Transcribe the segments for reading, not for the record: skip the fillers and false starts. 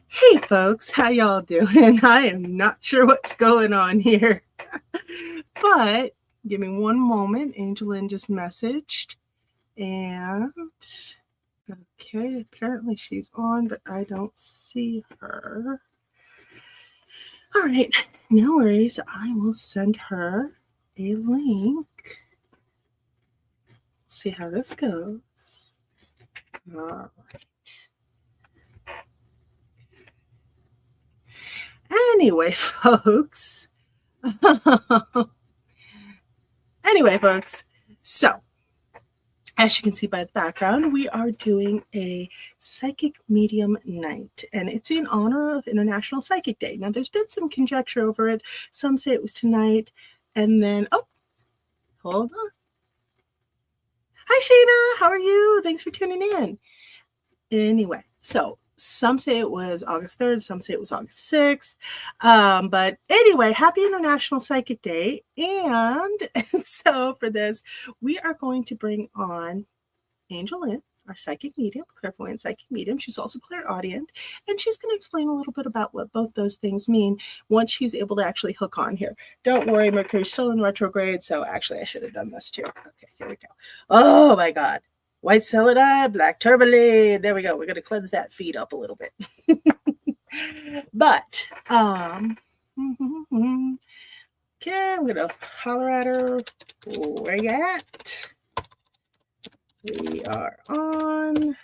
Hey folks, how y'all doing? I am not sure what's going on here. But give me one moment. AngelLynn just messaged. And okay, apparently she's on, but I don't see her. All right, no worries. I will send her a link. See how this goes. All right. Anyway, folks. So as you can see by the background, we are doing a psychic medium night, and it's in honor of International Psychic Day. Now, there's been some conjecture over it. Some say it was tonight, and then, oh, hold on. Hi, Shayna. How are you? Thanks for tuning in. Anyway, so some say it was August 3rd, some say it was August 6th. But anyway, happy International Psychic Day. And so for this, we are going to bring on AngelLynn, our psychic medium, clairvoyant psychic medium. She's also clairaudient, and she's going to explain a little bit about what both those things mean once she's able to actually hook on here. Don't worry, Mercury's still in retrograde, so actually I should have done this too. Okay, here we go. Oh my God. White Celadite, black tourmaline. There we go. We're going to cleanse that feed up a little bit. But, okay, I'm going to holler at her. Where you at? We are on.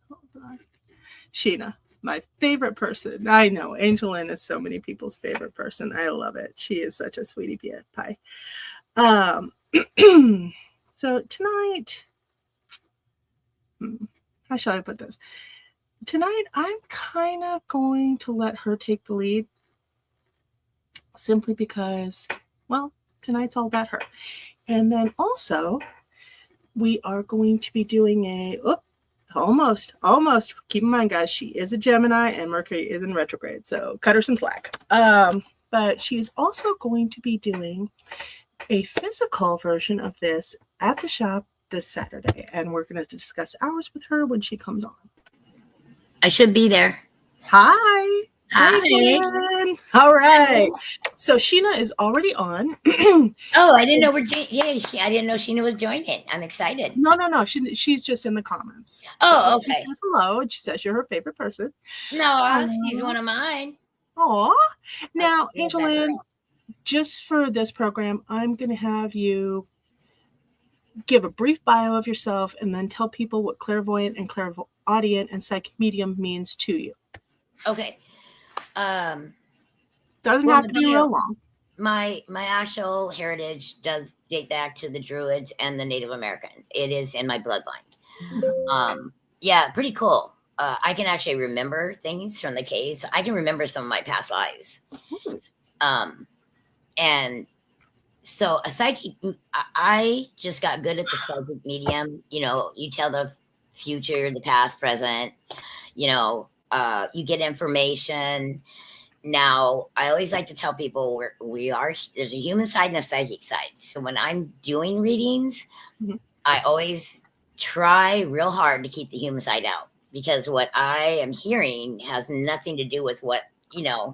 Hold on. Sheena, my favorite person. I know AngelLynn is so many people's favorite person. I love it. She is such a sweetie pie. So tonight, how shall I put this? Tonight, I'm kind of going to let her take the lead simply because, well, tonight's all about her. And then also, we are going to be doing almost. Keep in mind, guys, she is a Gemini and Mercury is in retrograde, so cut her some slack. But she's also going to be doing a physical version of this at the shop this Saturday, and we're going to discuss hours with her when she comes on. I should be there. Hi. Hi. All right. So Sheena is already on. Oh, I didn't know I didn't know Sheena was joining. I'm excited. No. She's just in the comments. Oh, so okay. She says hello, and she says you're her favorite person. No, she's one of mine. Aw. Now, AngelLynn, just for this program, I'm going to have you give a brief bio of yourself and then tell people what clairvoyant and clairaudient and psychic medium means to you. Okay. Doesn't have to be real long. My actual heritage does date back to the Druids and the Native Americans. It is in my bloodline. Yeah, pretty cool. I can actually remember things from the caves. I can remember some of my past lives. And so a psychic, I just got good at the psychic medium. You know, you tell the future, the past, present, you know, you get information. Now, I always like to tell people there's a human side and a psychic side. So when I'm doing readings, I always try real hard to keep the human side out, because what I am hearing has nothing to do with what, I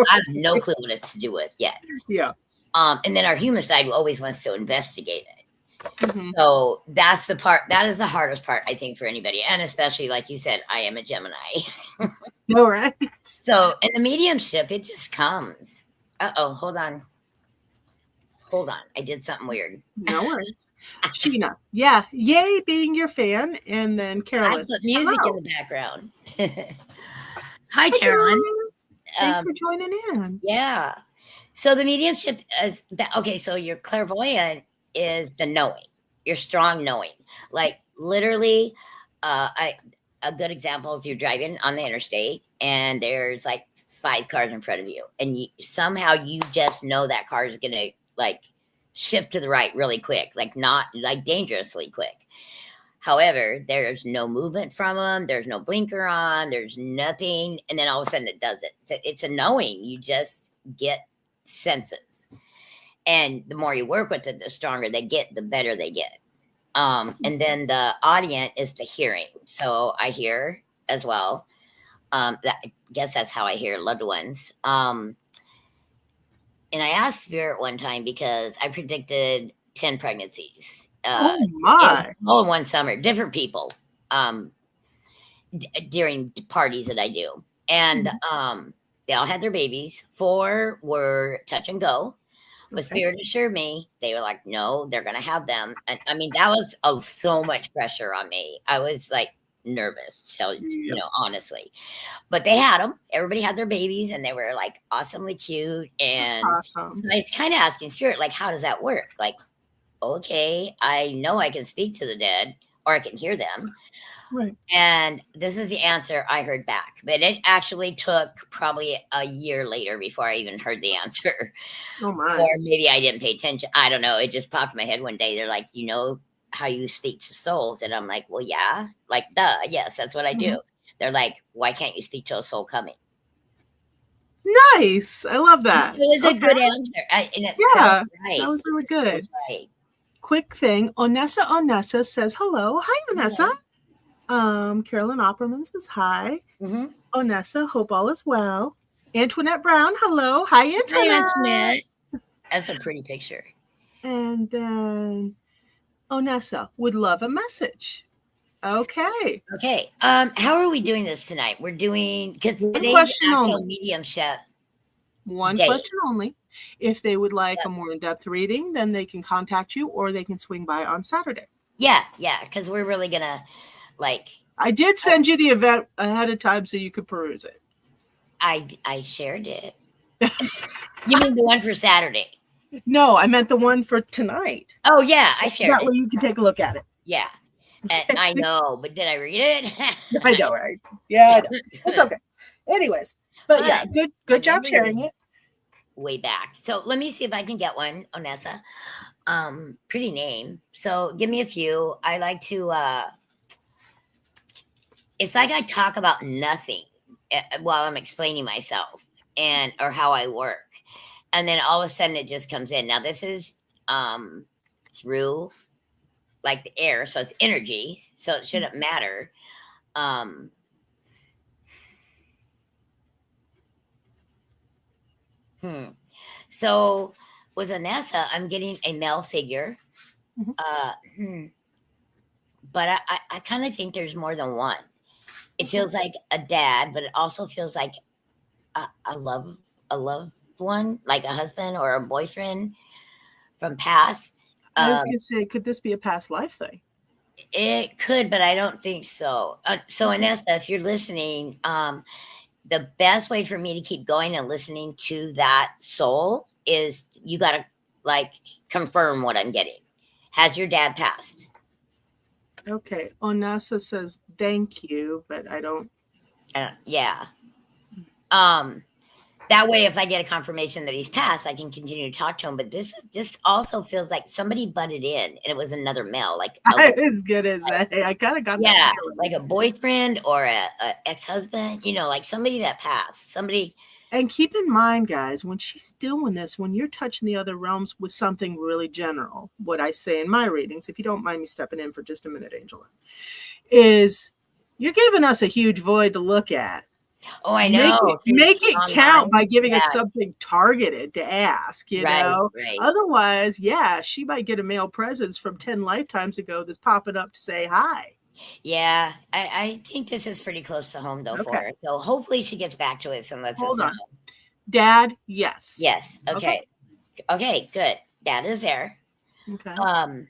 have no clue what it's to do with yet. Yeah. And then our human side always wants to investigate it. So that is the hardest part, I think, for anybody. And especially, like you said, I am a Gemini. All right. So in the mediumship, it just comes. Hold on. I did something weird. No worries. Sheena. Yeah. Yay, being your fan. And then Carolyn. I put music in the background. Hi, Carolyn. Thanks for joining in. Yeah. So the mediumship is that. Okay. So your clairvoyant is the knowing, your strong knowing. Like literally, a good example is you're driving on the interstate and there's like 5 cars in front of you, and somehow you just know that car is gonna like shift to the right really quick, like not like dangerously quick. However, there's no movement from them. There's no blinker on. There's nothing, and then all of a sudden it does it. It's a knowing. You just get senses, and the more you work with it, the stronger they get, the better they get. And then the audient is the hearing. So I hear as well. I guess that's how I hear loved ones. And I asked Spirit one time because I predicted 10 pregnancies. Oh my! All in one summer, different people during parties that I do, and they all had their babies. 4 were touch and go. But Spirit assured me, they were like, no, they're going to have them. And I mean, that was so much pressure on me. I was like nervous, honestly. But they had them. Everybody had their babies and they were like awesomely cute. And awesome. I was kind of asking Spirit, like, how does that work? Like, okay, I know I can speak to the dead or I can hear them. Right. And this is the answer I heard back. But it actually took probably a year later before I even heard the answer. Oh my. Or maybe I didn't pay attention. I don't know. It just popped in my head one day. They're like, you know how you speak to souls? And I'm like, well, yeah. Like, duh. Yes, that's what I do. They're like, why can't you speak to a soul coming? Nice. I love that. It was a good answer. That was really good. Right. Quick thing. Onessa says hello. Hi, Onessa. Carolyn Opperman says hi. Onessa, hope all is well. Antoinette Brown, hello. Hi, Antoinette. Hi, Antoinette. That's a pretty picture. And then Onessa would love a message. Okay. How are we doing this tonight? We're doing, because today's actual mediumship. One question only. If they would like a more in-depth reading, then they can contact you or they can swing by on Saturday. Yeah, because we're really going to, like. I did send you the event ahead of time so you could peruse it. I shared it. You mean the one for Saturday? No, I meant the one for tonight. Oh, yeah, I shared it. That way you can take a look at it. Yeah. And I know, but did I read it? I know, right? Yeah, I know. It's okay. Anyways, but yeah, good job sharing it. Way back. So let me see if I can get one, Onessa. Pretty name. So give me a few. I like to, it's like I talk about nothing while I'm explaining myself or how I work. And then all of a sudden it just comes in. Now this is through like the air, so it's energy, so it shouldn't matter. So with Onessa, I'm getting a male figure. But I kind of think there's more than one. It feels like a dad, but it also feels like a loved one, like a husband or a boyfriend from past. I was going to say, could this be a past life thing? It could, but I don't think so. So Onessa, if you're listening, the best way for me to keep going and listening to that soul is you got to like confirm what I'm getting. Has your dad passed? Okay. Onessa says, thank you, but I don't. Yeah. That way, if I get a confirmation that he's passed, I can continue to talk to him. But this also feels like somebody butted in, and it was another male, like as good as that. I kind of got that. Yeah, like a boyfriend or a ex-husband. Like somebody that passed. Somebody. And keep in mind, guys, when she's doing this, when you're touching the other realms with something really general, what I say in my readings, if you don't mind me stepping in for just a minute, AngelLynn, is you're giving us a huge void to look at. Oh, I know. Make it count by giving us something targeted to ask, you know? Right. Otherwise, she might get a male presence from 10 lifetimes ago that's popping up to say hi. Yeah, I think this is pretty close to home, though, for her. So hopefully she gets back to it and lets us know. Dad, yes. Yes. Okay, good. Dad is there. Okay.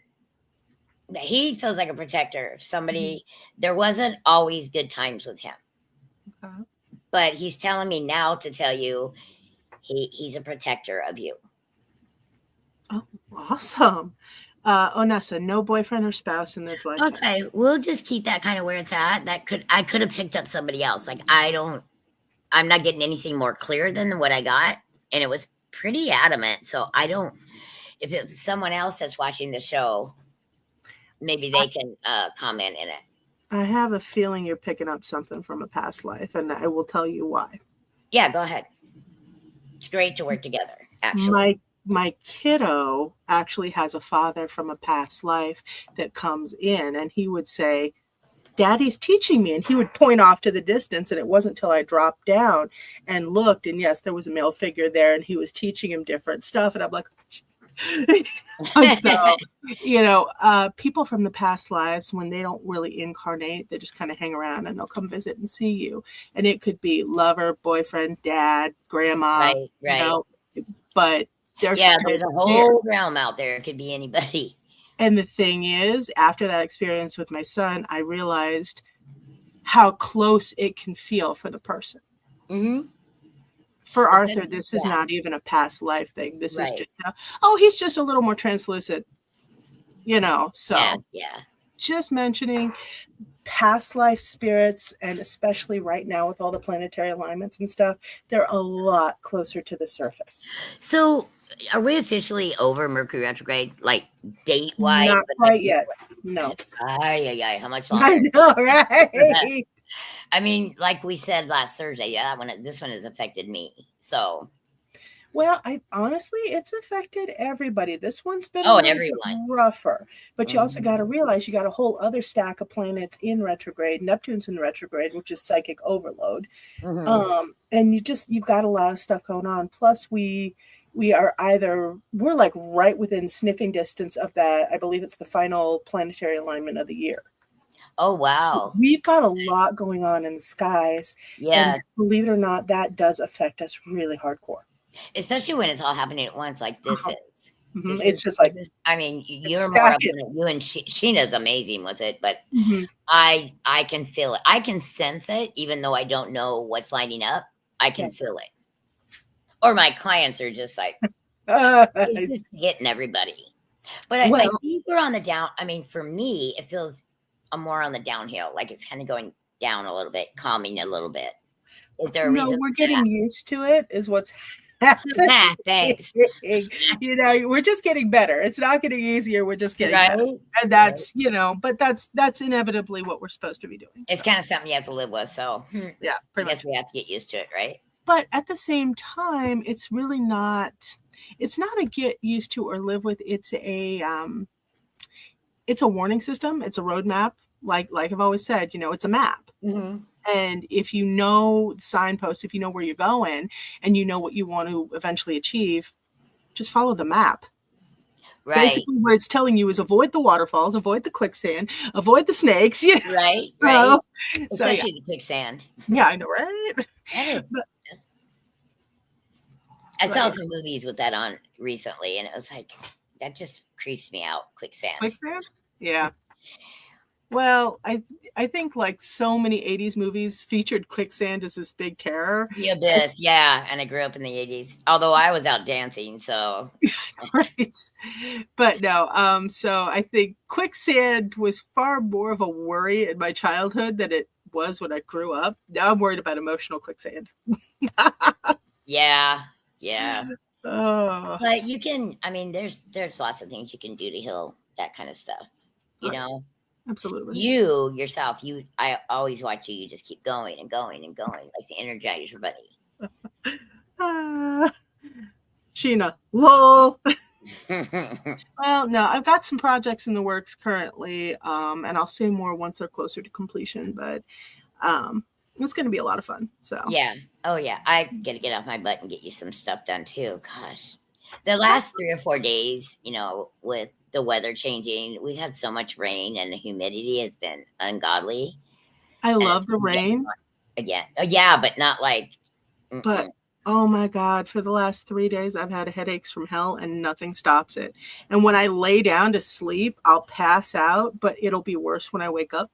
He feels like a protector. Somebody, there wasn't always good times with him. Okay. But he's telling me now to tell you he's a protector of you. Oh, awesome. Onessa, no boyfriend or spouse in this life. Okay, we'll just keep that kind of where it's at. I could have picked up somebody else. Like I'm not getting anything more clear than what I got. And it was pretty adamant. So if it was someone else that's watching the show, maybe they can comment in it. I have a feeling you're picking up something from a past life, and I will tell you why. Yeah, go ahead. It's great to work together, actually. My kiddo actually has a father from a past life that comes in, and he would say, Daddy's teaching me. And he would point off to the distance. And it wasn't until I dropped down and looked. And yes, there was a male figure there and he was teaching him different stuff. And I'm like, so, people from the past lives, when they don't really incarnate, they just kind of hang around and they'll come visit and see you. And it could be lover, boyfriend, dad, grandma, right. But there's a whole realm out there. It could be anybody. And the thing is, after that experience with my son, I realized how close it can feel for the person. Mm-hmm. For Arthur, this is not even a past life thing. This is just, he's just a little more translucent, so just mentioning past life spirits, and especially right now with all the planetary alignments and stuff, they're a lot closer to the surface. So are we officially over Mercury retrograde, like date-wise? Not quite yet. No. How much longer? I know, right? I mean, like we said last Thursday, this one has affected me. So, well, honestly, it's affected everybody. This one's been everyone rougher, but you also got to realize you got a whole other stack of planets in retrograde. Neptune's in retrograde, which is psychic overload, and you've got a lot of stuff going on. Plus, we're like right within sniffing distance of that. I believe it's the final planetary alignment of the year. Oh, wow. So we've got a lot going on in the skies. Yeah. And believe it or not, that does affect us really hardcore. Especially when it's all happening at once like this is. Mm-hmm. It's just like, I mean, you're more up on it. You and Sheena's amazing with it, but I can feel it. I can sense it, even though I don't know what's lining up. I can feel it. Or my clients are just like, it's just hitting everybody. But I think we're on the down. I mean, for me, it feels I'm more on the downhill, like it's kind of going down a little bit, calming a little bit. Is there a reason? No, we're getting used to it, is what's happening. Thanks. We're just getting better. It's not getting easier. We're just getting better. And that's, but that's inevitably what we're supposed to be doing. It's kind of something you have to live with. So yeah, I guess we have to get used to it, right? But at the same time, it's really not, it's not a get used to or live with. It's a warning system. It's a roadmap. Like I've always said, it's a map. Mm-hmm. And if you know signposts, if you know where you're going and you know what you want to eventually achieve, just follow the map. Right. Basically, what it's telling you is avoid the waterfalls, avoid the quicksand, avoid the snakes. Right. Especially the quicksand. Yeah, I know, right? I saw some movies with that on recently, and it was like, that just creeps me out. Quicksand? Yeah. Well, I think like so many 80s movies featured quicksand as this big terror. The abyss, yeah. And I grew up in the 80s, although I was out dancing, so. Right. But no, so I think quicksand was far more of a worry in my childhood than it was when I grew up. Now I'm worried about emotional quicksand. Yeah. Oh. But you can, I mean, there's lots of things you can do to heal that kind of stuff, Absolutely. You yourself, I always watch you just keep going and going and going, like the Energizer Bunny. Sheena, lol. Well, no, I've got some projects in the works currently, and I'll say more once they're closer to completion, but it's going to be a lot of fun. So yeah. Oh yeah. I got to get off my butt and get you some stuff done too. Gosh, the last 3 or 4 days, with the weather changing, we had so much rain and the humidity has been ungodly. I love the rain. Again. Yeah, but not like. But oh my God, for the last 3 days, I've had headaches from hell and nothing stops it. And when I lay down to sleep, I'll pass out, but it'll be worse when I wake up.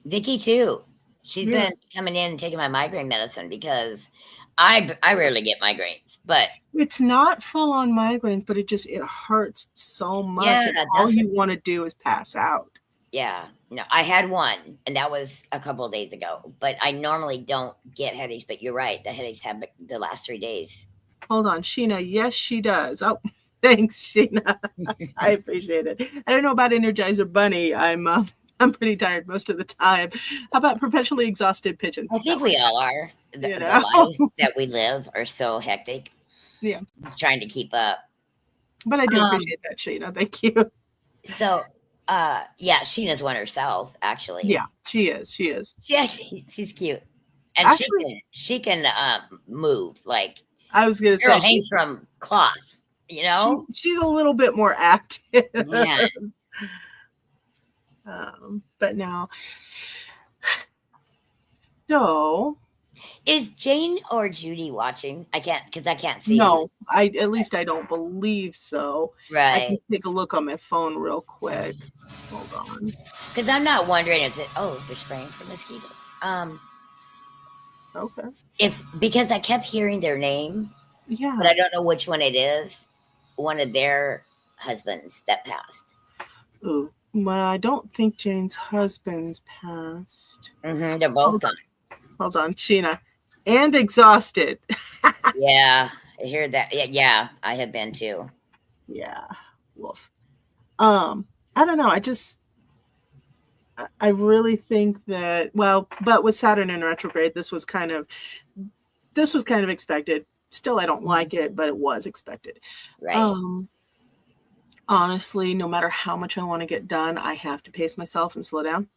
Vicky too. She's been coming in and taking my migraine medicine because I rarely get migraines, but it's not full on migraines, but it hurts so much. Yeah, and all you want to do is pass out. Yeah. No, I had one and that was a couple of days ago, but I normally don't get headaches, but you're right. The headaches have the last 3 days. Hold on, Sheena. Yes, she does. Oh, thanks, Sheena. I appreciate it. I don't know about Energizer Bunny. I'm pretty tired most of the time. How about perpetually exhausted pigeon? I think we all are. The lives that we live are so hectic. Yeah. Trying to keep up. But I do appreciate that, Sheena. Thank you. So Yeah, Sheena's one herself, actually. Yeah, she is. She is. She's cute, and Actually, she can move like I was gonna say Errol Haynes from Cloth. You know? she's a little bit more active. Yeah. But now, so Is Jane or Judy watching? I can't because I can't see no, who's at least I don't believe so. I right. can take a look on my phone real quick. Hold on. Because I'm not wondering if it. Oh, they're spraying for mosquitoes. Okay. If because I kept hearing their name, Yeah. but I don't know which one it is. One of their husbands that passed. Ooh. Well, I don't think Jane's husband's passed. They're both gone. Hold on, Sheena. And exhausted. Yeah, I hear that. Yeah, I have been too. Yeah. Wolf. I don't know. I really think that, well, but with Saturn in retrograde, this was kind of expected. Still, I don't like it, but it was expected. Right. Honestly, no matter how much I want to get done, I have to pace myself and slow down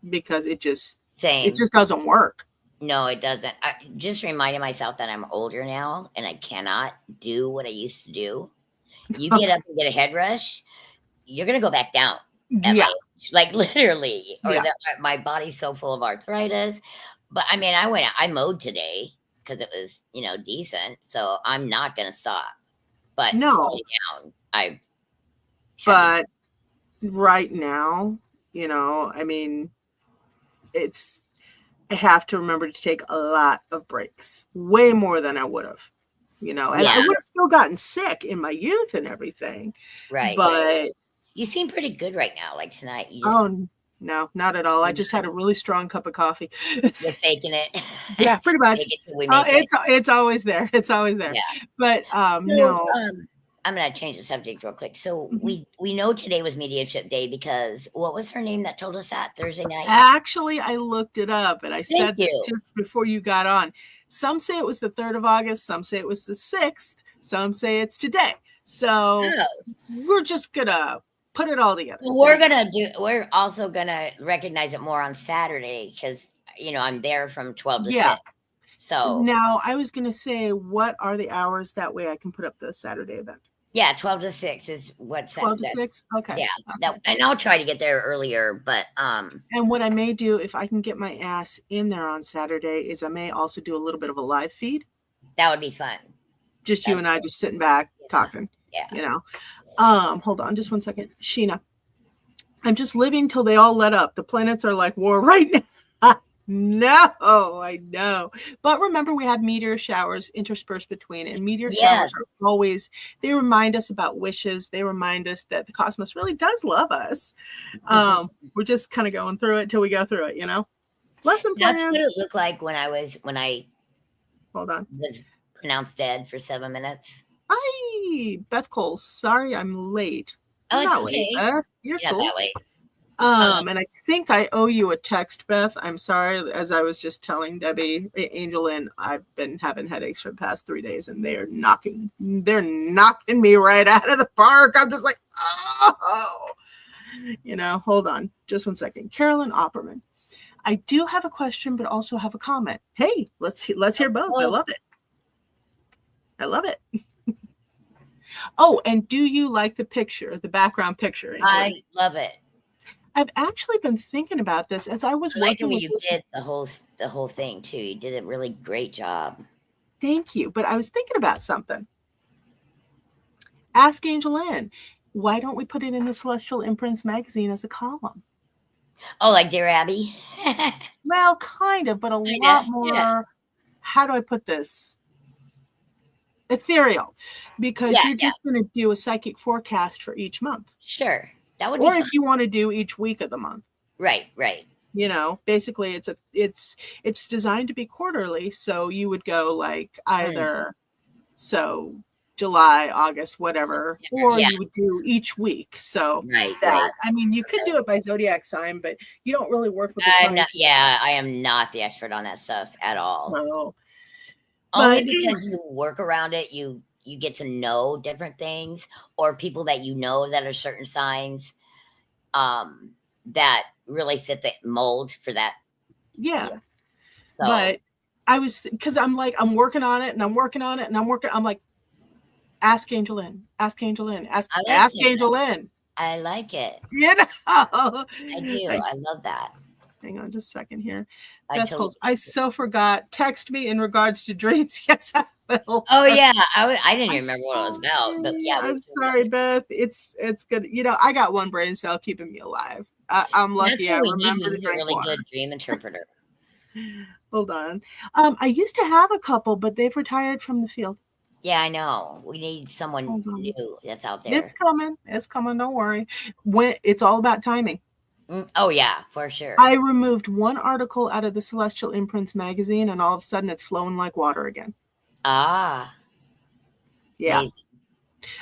because it just doesn't work. No, it doesn't. I just reminded myself that I'm older now and I cannot do what I used to do. You get up and get a head rush, you're gonna go back down. At Yeah. my age, like literally, or Yeah. that my body's so full of arthritis. But I mean, I mowed today because it was decent, so I'm not gonna stop. But No. slowing down, But right now, I mean, I have to remember to take a lot of breaks, way more than I would have, and I would have still gotten sick in my youth and everything. Right. But you seem pretty good right now, like tonight. Oh, no, not at all. I just had a really strong cup of coffee. You're faking it. Yeah, pretty much. It's always there. It's always there. Yeah. But So, no. I'm gonna change the subject real quick. So we know today was Mediumship Day because what was her name that told us that Thursday night? Actually, I looked it up and I said this just before you got on. Some say it was the 3rd of August. Some say it was the 6th. Some say it's today. So we're just gonna put it all together. We're also gonna recognize it more on Saturday because I'm there from 12 to 6. So now I was gonna say, what are the hours? That way I can put up the Saturday event. Yeah, 12 to 6 is what 12 to 6. Okay. Yeah, and I'll try to get there earlier, but and what I may do if I can get my ass in there on Saturday is I may also do a little bit of a live feed. That would be fun. Just you and I just sitting back talking. Yeah. Hold on just one second. Sheena, I'm just living till they all let up. The planets are like war right now. No, I know. But remember, we have meteor showers interspersed between, and meteor showers are always, they remind us about wishes. They remind us that the cosmos really does love us. We're just kind of going through it till we go through it, Lesson plan. That's what it looked like when I hold on was pronounced dead for 7 minutes. Hi, Beth Cole. Sorry, I'm late. Oh, it's okay. Late, Beth. You're cool. That late. And I think I owe you a text, Beth. I'm sorry. As I was just telling Debbie, AngelLynn, I've been having headaches for the past 3 days, and they're knocking me right out of the park. I'm just like, oh, hold on just one second. Carolyn Opperman. I do have a question, but also have a comment. Hey, let's hear both. I love it. I love it. Oh, and do you like the picture, the background picture? I love it. I've actually been thinking about this as I was working with you did the whole thing too. You did a really great job. Thank you. But I was thinking about something. Ask AngelLynn, why don't we put it in the Celestial Imprints magazine as a column? Oh, like Dear Abby? Well, kind of, but a lot more, how do I put this? Ethereal. Because you're just going to do a psychic forecast for each month. Sure. That would be fun. If you want to do each week of the month. Right. Basically it's designed to be quarterly. So you would go like either July, August, whatever, or you would do each week. So I mean, you could do it by zodiac sign, but you don't really work with the signs. I am not the expert on that stuff at all. No. Only because you work around it, you get to know different things or people that that are certain signs. that really fit the mold for that. Yeah. So But I was, because I'm like, I'm working on it and I'm working on it and I'm like, ask AngelLynn, ask AngelLynn, ask AngelLynn. I like it. You know, I do. I love that. Hang on just a second here. I Beth totally Coles, I so forgot. Text me in regards to dreams. Yes, I will. Oh yeah, I didn't even remember what it was about, but yeah. I'm sorry, Beth. It's good. You know, I got one brain cell keeping me alive. I'm lucky. That's what we need. remember We to need a drink really water. good dream interpreter. Hold on. I used to have a couple, but they've retired from the field. Yeah, I know. We need someone new that's out there. It's coming. It's coming. Don't worry. When it's all about timing. Oh yeah, for sure. I removed one article out of the Celestial Imprints magazine, and all of a sudden, it's flowing like water again. Ah. Yeah. Amazing.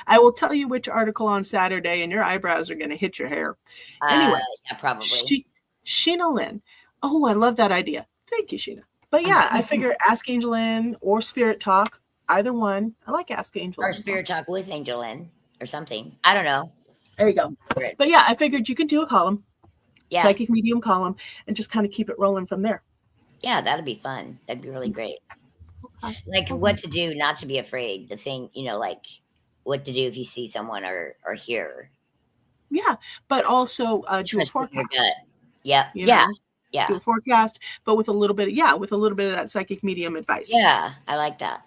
I will tell you which article on Saturday, and your eyebrows are going to hit your hair. Anyway, yeah, probably. AngelLynn. Oh, I love that idea. Thank you, Sheena. But yeah, I figure Ask AngelLynn or Spirit Talk, either one. I like Ask AngelLynn. Or Spirit Talk with AngelLynn or something. I don't know. There you go. But yeah, I figured you could do a column. Yeah. Psychic medium column, and just kind of keep it rolling from there. Yeah, that'd be fun. That'd be really great. Okay. Like what to do, not to be afraid. The thing, like what to do if you see someone or hear. Yeah, but also do a forecast. Yeah. Yeah. Do a forecast, but with a little bit of that psychic medium advice. Yeah, I like that.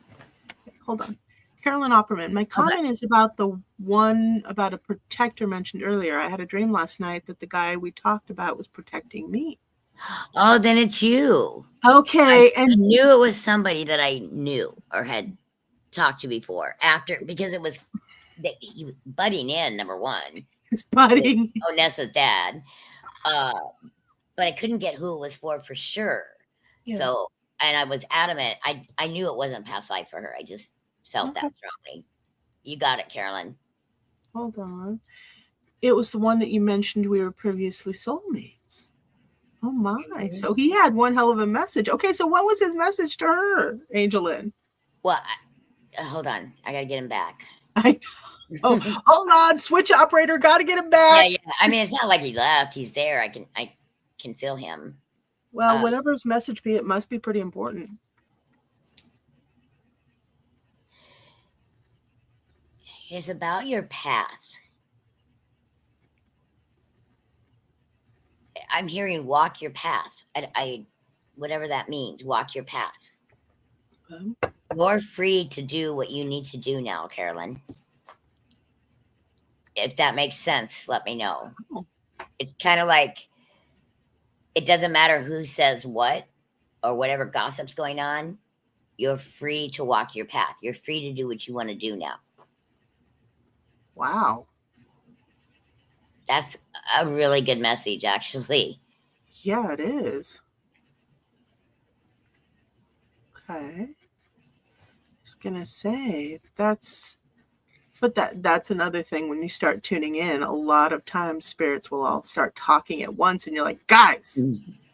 Okay, hold on. Carolyn Opperman, my comment is about the one about a protector mentioned earlier. I had a dream last night that the guy we talked about was protecting me. Oh, then it's you. Okay. I knew it was somebody that I knew or had talked to before because it was he was butting in, number one. It's butting. Oh, Nessa's dad. But I couldn't get who it was for sure. Yeah. So, and I was adamant. I knew it wasn't past life for her. I just felt that strongly. You got it, Carolyn. Hold on. It was the one that you mentioned we were previously soulmates. Oh my. Mm-hmm. So he had one hell of a message. Okay, so what was his message to her, AngelLynn? Well, hold on. I got to get him back. Oh, hold on. Switch operator. Got to get him back. Yeah. I mean, it's not like he left. He's there. I can feel him. Well, whatever his message be, it must be pretty important. It's about your path. I'm hearing walk your path. I whatever that means, walk your path. Okay. You're free to do what you need to do now, Carolyn. If that makes sense, let me know. Oh. It's kind of like it doesn't matter who says what or whatever gossip's going on. You're free to walk your path. You're free to do what you want to do now. Wow. That's a really good message, actually. Yeah, it is. Okay. I was going to say, that's another thing when you start tuning in. A lot of times spirits will all start talking at once and you're like, guys.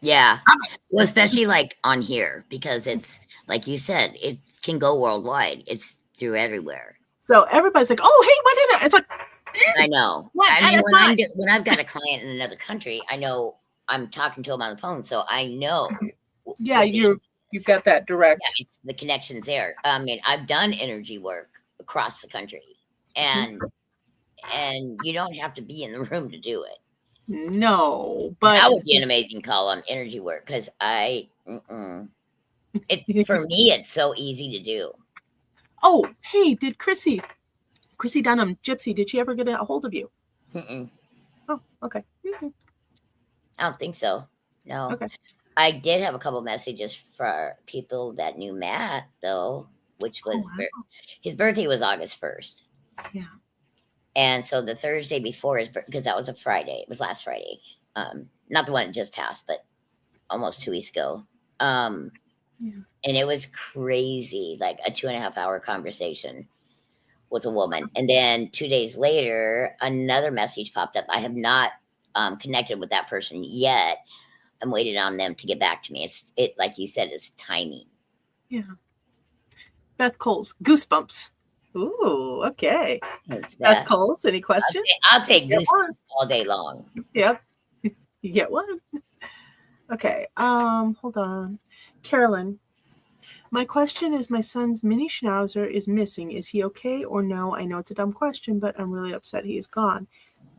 Yeah. Well, especially like on here, because it's like you said, it can go worldwide. It's through everywhere. So everybody's like, oh, hey, what did it? It's like, I know. I mean, when I've got a client in another country, I know I'm talking to them on the phone, so I know. Yeah, you've got that direct. Yeah, the connection's there. I mean, I've done energy work across the country, and you don't have to be in the room to do it. No, but that would be an amazing column, energy work, because for me, it's so easy to do. Oh, hey, did Chrissy Dunham, Gypsy, did she ever get a hold of you? Mm-mm. Oh, okay. Mm-hmm. I don't think so. No. Okay. I did have a couple messages for people that knew Matt, though, which was his birthday was August 1st. Yeah. And so the Thursday before his birthday, because that was a Friday. It was last Friday. Not the one that just passed, but almost 2 weeks ago. And it was crazy, like a 2.5 hour conversation with a woman. And then 2 days later, another message popped up. I have not connected with that person yet. I'm waiting on them to get back to me. It like you said, it's timing. Yeah. Beth Coles, goosebumps. Ooh, okay. It's Beth Beth. Coles, any questions? I'll take Get one. goosebumps all day long. Yep. You get one. Okay. Hold on. Carolyn, my question is my son's mini schnauzer is missing. Is he okay or no? I know it's a dumb question, but I'm really upset he is gone.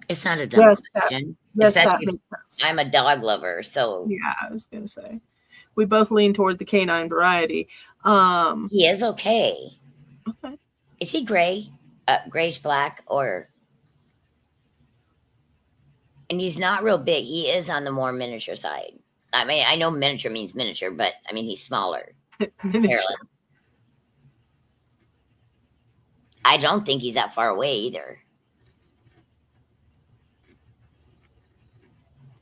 It's not a dumb Yes, question. that Especially if makes sense. I'm a dog lover, so Yeah, I was gonna say. We both lean toward the canine variety. he is okay. Okay. Is he gray? Grayish black or and he's not real big. He is on the more miniature side. I mean, I know miniature means miniature, but I mean he's smaller. Miniature. Carolyn. I don't think he's that far away either.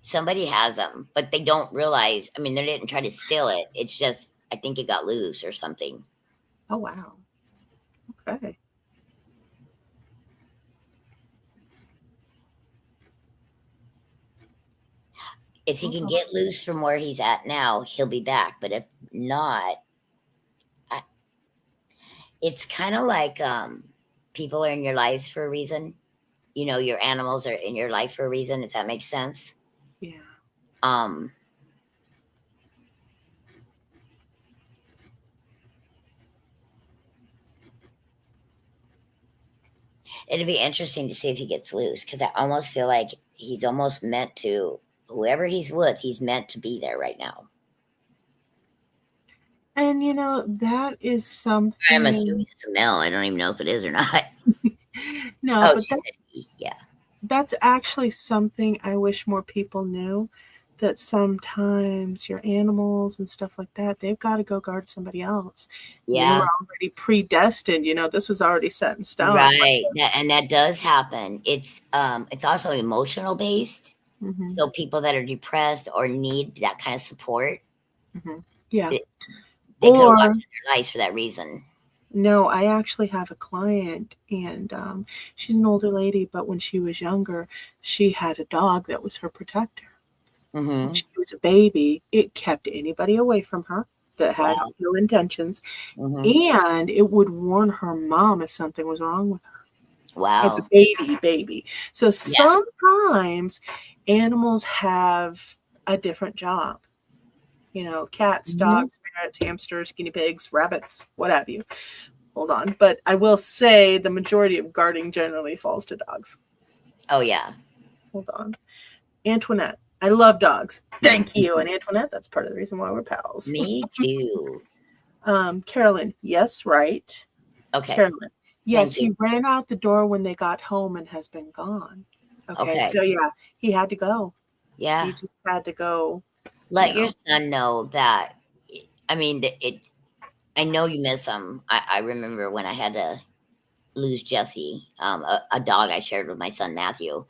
Somebody has them, but they don't realize. I mean, they didn't try to steal it. It's just, I think it got loose or something. Oh, wow. Okay. If he can get loose from where he's at now, he'll be back. But if not, it's kind of like people are in your lives for a reason. You know, your animals are in your life for a reason, if that makes sense. Yeah. It'd be interesting to see if he gets loose because I almost feel like he's almost meant to, whoever he's with, he's meant to be there right now. And you know, that is something. I'm assuming it's a male. I don't even know if it is or not. No, but yeah. That's actually something I wish more people knew. That sometimes your animals and stuff like that, they've got to go guard somebody else. Yeah. They were already predestined. You know, this was already set in stone. Right. And that does happen. It's also emotional based. Mm-hmm. So people that are depressed or need that kind of support. Mm-hmm. Yeah. They could have walked in their lives for that reason. No, I actually have a client, and she's an older lady, but when she was younger, she had a dog that was her protector. Mm-hmm. When she was a baby, it kept anybody away from her that had no intentions, and it would warn her mom if something was wrong with her. Wow. As a baby. So sometimes animals have a different job. You know, cats, dogs, ferrets, hamsters, guinea pigs, rabbits, what have you. Hold on. But I will say the majority of guarding generally falls to dogs. Oh, yeah. Hold on. Antoinette, I love dogs. Thank you. And Antoinette, that's part of the reason why we're pals. Me too. Carolyn, yes, right. Okay. Carolyn, yes, he ran out the door when they got home and has been gone. Okay. So, yeah, he had to go. Yeah. He just had to go. Let your son know that, I mean, I know you miss him. I remember when I had to lose Jessie, a dog I shared with my son, Matthew,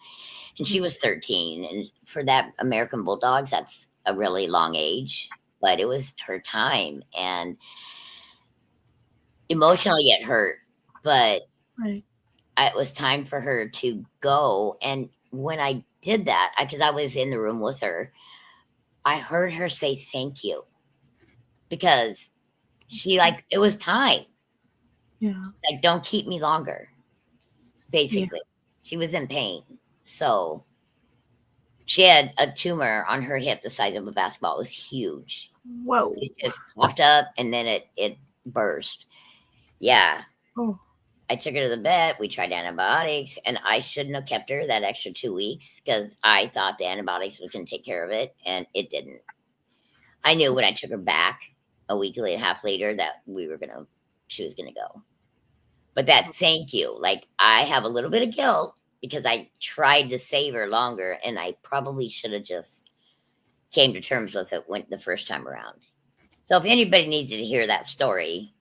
and she was 13. And for that American Bulldogs, that's a really long age, but it was her time. And emotionally it hurt, but it was time for her to go. And when I did that, because I was in the room with her, I heard her say thank you because she it was time. Yeah. Like, don't keep me longer. Basically, she was in pain. So she had a tumor on her hip the size of a basketball. It was huge. Whoa. It just popped up and then it burst. Yeah. Oh. I took her to the vet. We tried antibiotics, and I shouldn't have kept her that extra 2 weeks because I thought the antibiotics was going to take care of it, and it didn't. I knew when I took her back a week and a half later that she was going to go. But that thank you, I have a little bit of guilt because I tried to save her longer, and I probably should have just came to terms with it the first time around. So if anybody needs to hear that story.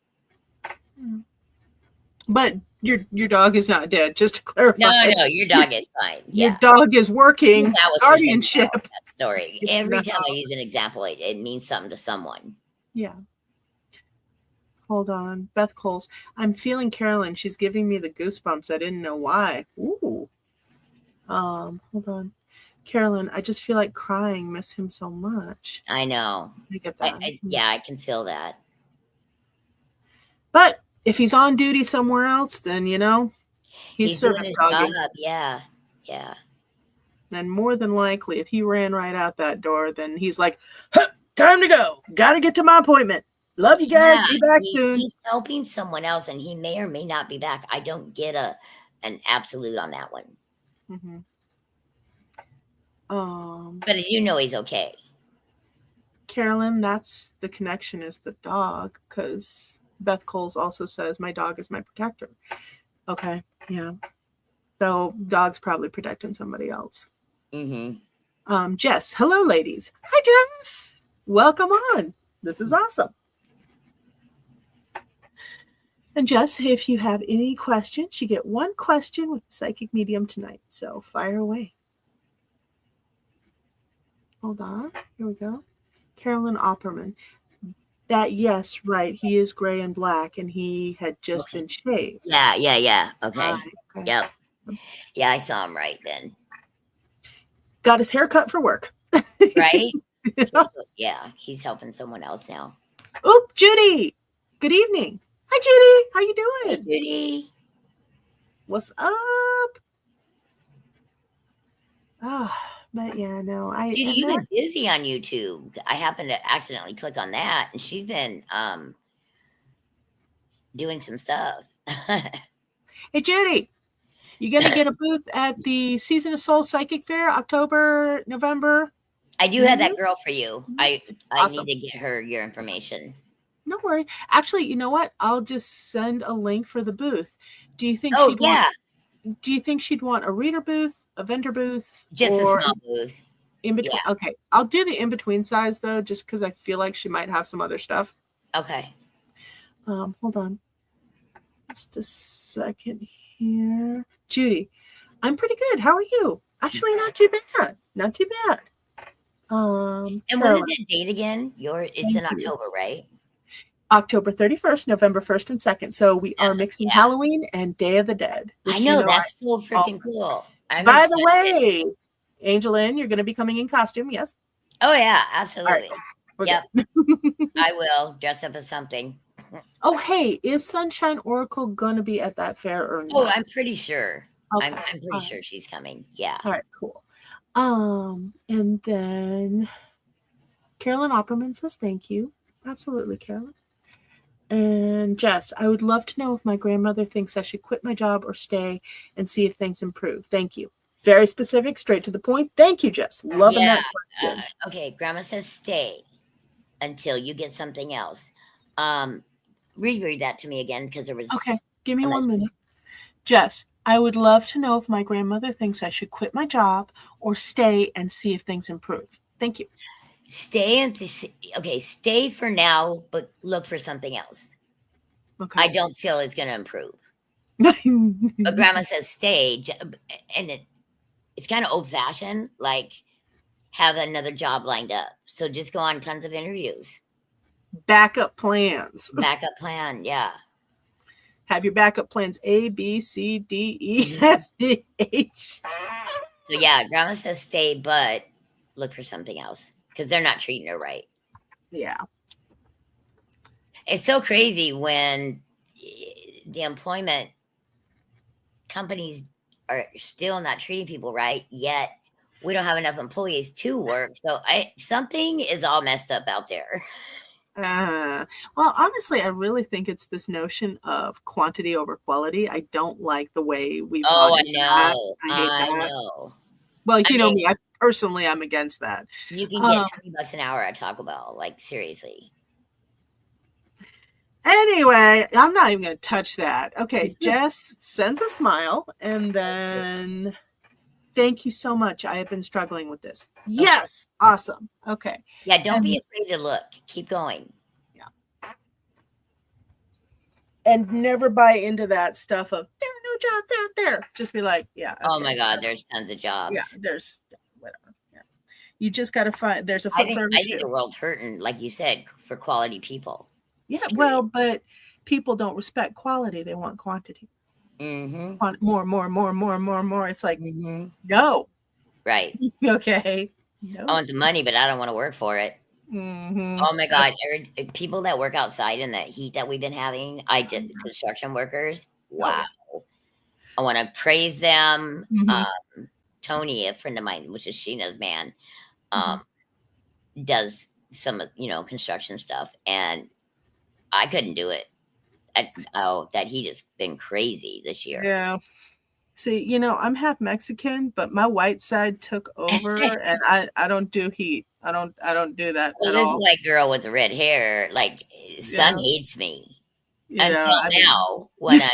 But your dog is not dead, just to clarify. No, your dog is fine. Yeah. Your dog is working guardianship. That story. Every time I use an example, it means something to someone. Yeah. Hold on. Beth Coles. I'm feeling Carolyn. She's giving me the goosebumps. I didn't know why. Ooh. Hold on. Carolyn, I just feel like crying. Miss him so much. I know. I get that. I can feel that. But If he's on duty somewhere else, then, he's doing service his dogging. job. Yeah. Yeah. And more than likely, if he ran right out that door, then he's like, huh, time to go. Got to get to my appointment. Love you guys. Yeah, Be back soon. he's helping someone else, and he may or may not be back. I don't get an absolute on that one. Mm-hmm. But he's okay. Carolyn, that's the connection is the dog, because Beth Coles also says my dog is my protector. Okay, yeah. So dog's probably protecting somebody else. Mm-hmm. Jess, hello, ladies. Hi, Jess. Welcome on. This is awesome. And Jess, if you have any questions, you get one question with the psychic medium tonight. So fire away. Hold on. Here we go. Carolyn Opperman. That, yes, right. He is gray and black, and he had just been shaved. Yeah. Okay. Okay. Yep. Yeah, I saw him right then. Got his hair cut for work. Right? Yeah, he's helping someone else now. Oop, Judy. Good evening. Hi, Judy. How you doing? Hey, Judy. What's up? Oh, but yeah, no. Judy, you've been busy on YouTube. I happened to accidentally click on that, and she's been doing some stuff. Hey, Judy. You going to get a booth at the Season of Soul Psychic Fair, October, November? I do have that girl for you. I Awesome. need to get her your information. No worry. Actually, you know what? I'll just send a link for the booth. Do you think do you think she'd want a reader booth, a vendor booth? Just a small booth. In between. Yeah. Okay. I'll do the in-between size though, just because I feel like she might have some other stuff. Okay. Hold on. Just a second here. Judy, I'm pretty good. How are you? Actually, not too bad. Not too bad. And what is that date again? It's in October, right? October 31st, November 1st and 2nd. So we are mixing Halloween and Day of the Dead. I know, that's so freaking cool. By the way, AngelLynn, you're going to be coming in costume, yes? Oh, yeah, absolutely. Right. Yep. I will dress up as something. Oh, hey, is Sunshine Oracle going to be at that fair or not? Oh, I'm pretty sure. Okay. I'm pretty sure she's coming. Yeah. All right, cool. And then Carolyn Opperman says thank you. Absolutely, Carolyn. And Jess, I would love to know if my grandmother thinks I should quit my job or stay and see if things improve. Thank you. Very specific, straight to the point. Thank you, Jess. Loving that question. Okay, Grandma says stay until you get something else. Reread that to me again because there was... Okay, give me 1 minute. Jess, I would love to know if my grandmother thinks I should quit my job or stay and see if things improve. Thank you. Stay for now, but look for something else. Okay. I don't feel it's going to improve. But Grandma says stay, and it's kind of old-fashioned, like have another job lined up. So just go on tons of interviews. Backup plans. Backup plan, yeah. Have your backup plans A, B, C, D, E, F, G, H. So yeah, Grandma says stay, but look for something else because they're not treating her right. Yeah. It's so crazy when the employment companies are still not treating people right, yet we don't have enough employees to work. So something is all messed up out there. Well, honestly, I really think it's this notion of quantity over quality. I don't like the way we. Oh, I know. I hate that. Know. Well, you know me. Personally, I'm against that. You can get $20 an hour at Taco Bell. Like, seriously. Anyway, I'm not even going to touch that. Okay, Jess sends a smile, and then thank you so much. I have been struggling with this. Yes, awesome. Okay. Yeah, don't be afraid to look. Keep going. Yeah. And never buy into that stuff of there are no jobs out there. Just be like, yeah. Okay, oh my God, there's tons of jobs. Yeah, there's whatever. Yeah. You just got to find. There's a. I think the world's hurting, like you said, for quality people. Yeah, well, but people don't respect quality; they want quantity. Mm-hmm. More. It's like no, right? Okay, no. I want the money, but I don't want to work for it. Mm-hmm. Oh my God. People that work outside in the heat that we've been having, I did the construction workers. Oh Wow. yeah. I want to praise them. Mm-hmm. Tony, a friend of mine, which is Sheena's man, Mm-hmm. um, does some, construction stuff. And I couldn't do it. That heat has been crazy this year. Yeah. See, I'm half Mexican, but my white side took over, and I don't do heat. I don't do that Well, at this all. white girl with the red hair, like, son Yeah. hates me until I mean, now when I'm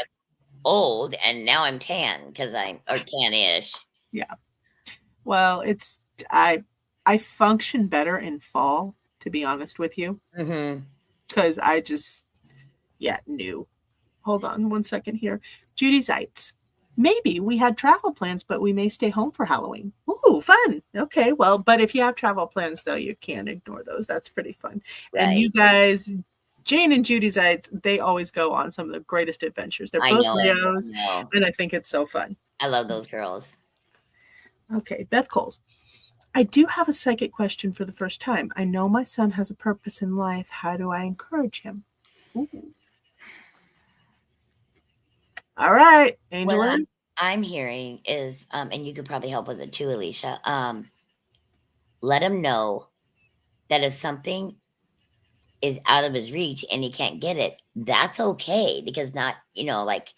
old and now I'm tan because or tan-ish. yeah. Well, I I function better in fall, to be honest with you, Mm-hmm. because I just new. Hold on one second here. Judy Zeitz. Maybe we had travel plans, but we may stay home for Halloween. Ooh, fun. Okay, well, but if you have travel plans, though, you can't ignore those. That's pretty fun. And you Right. guys, Jane and Judy Zeitz, they always go on some of the greatest adventures. They're I both know it. I Leos, know. and I think it's so fun. I love those girls. Okay, Beth Coles. I do have a psychic question for the first time. I know my son has a purpose in life. How do I encourage him? Ooh. All right, What AngelLynn. I'm hearing is, and you could probably help with it too, Alicia. Let him know that if something is out of his reach and he can't get it, that's okay because not, like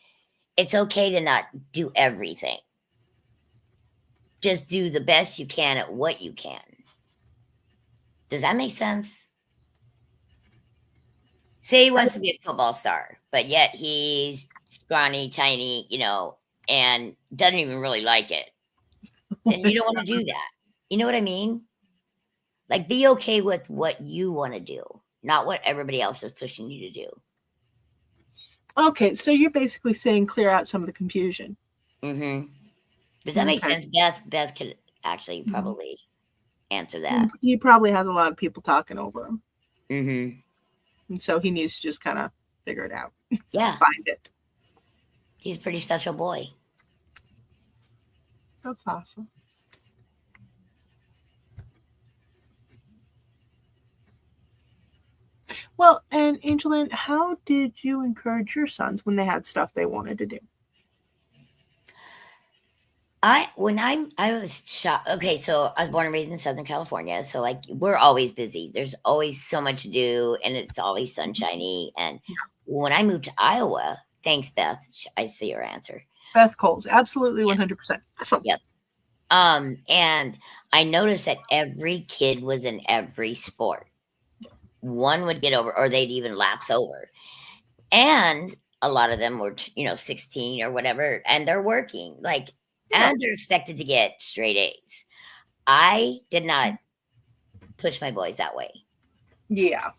it's okay to not do everything. Just do the best you can at what you can. Does that make sense? Say he wants to be a football star, but yet he's scrawny, tiny, and doesn't even really like it. Then you don't want to do that. You know what I mean? Like, be okay with what you want to do, not what everybody else is pushing you to do. Okay, so you're basically saying clear out some of the confusion. Mm-hmm. Does that make Okay. sense? Beth could actually probably answer that. He probably has a lot of people talking over him. Mm-hmm. And so he needs to just kind of figure it out. Yeah. Find it. He's a pretty special boy. That's awesome. Well, and AngelLynn, how did you encourage your sons when they had stuff they wanted to do? I was shocked. Okay, so I was born and raised in Southern California, so like we're always busy. There's always so much to do, and it's always sunshiny. And when I moved to Iowa, thanks, Beth. I see your answer. Beth Coles, absolutely 100%. Awesome. Yep. And I noticed that every kid was in every sport. One would get over, or they'd even lapse over, and a lot of them were 16 or whatever, and they're working and they're expected to get straight A's. I did not push my boys that way. Yeah.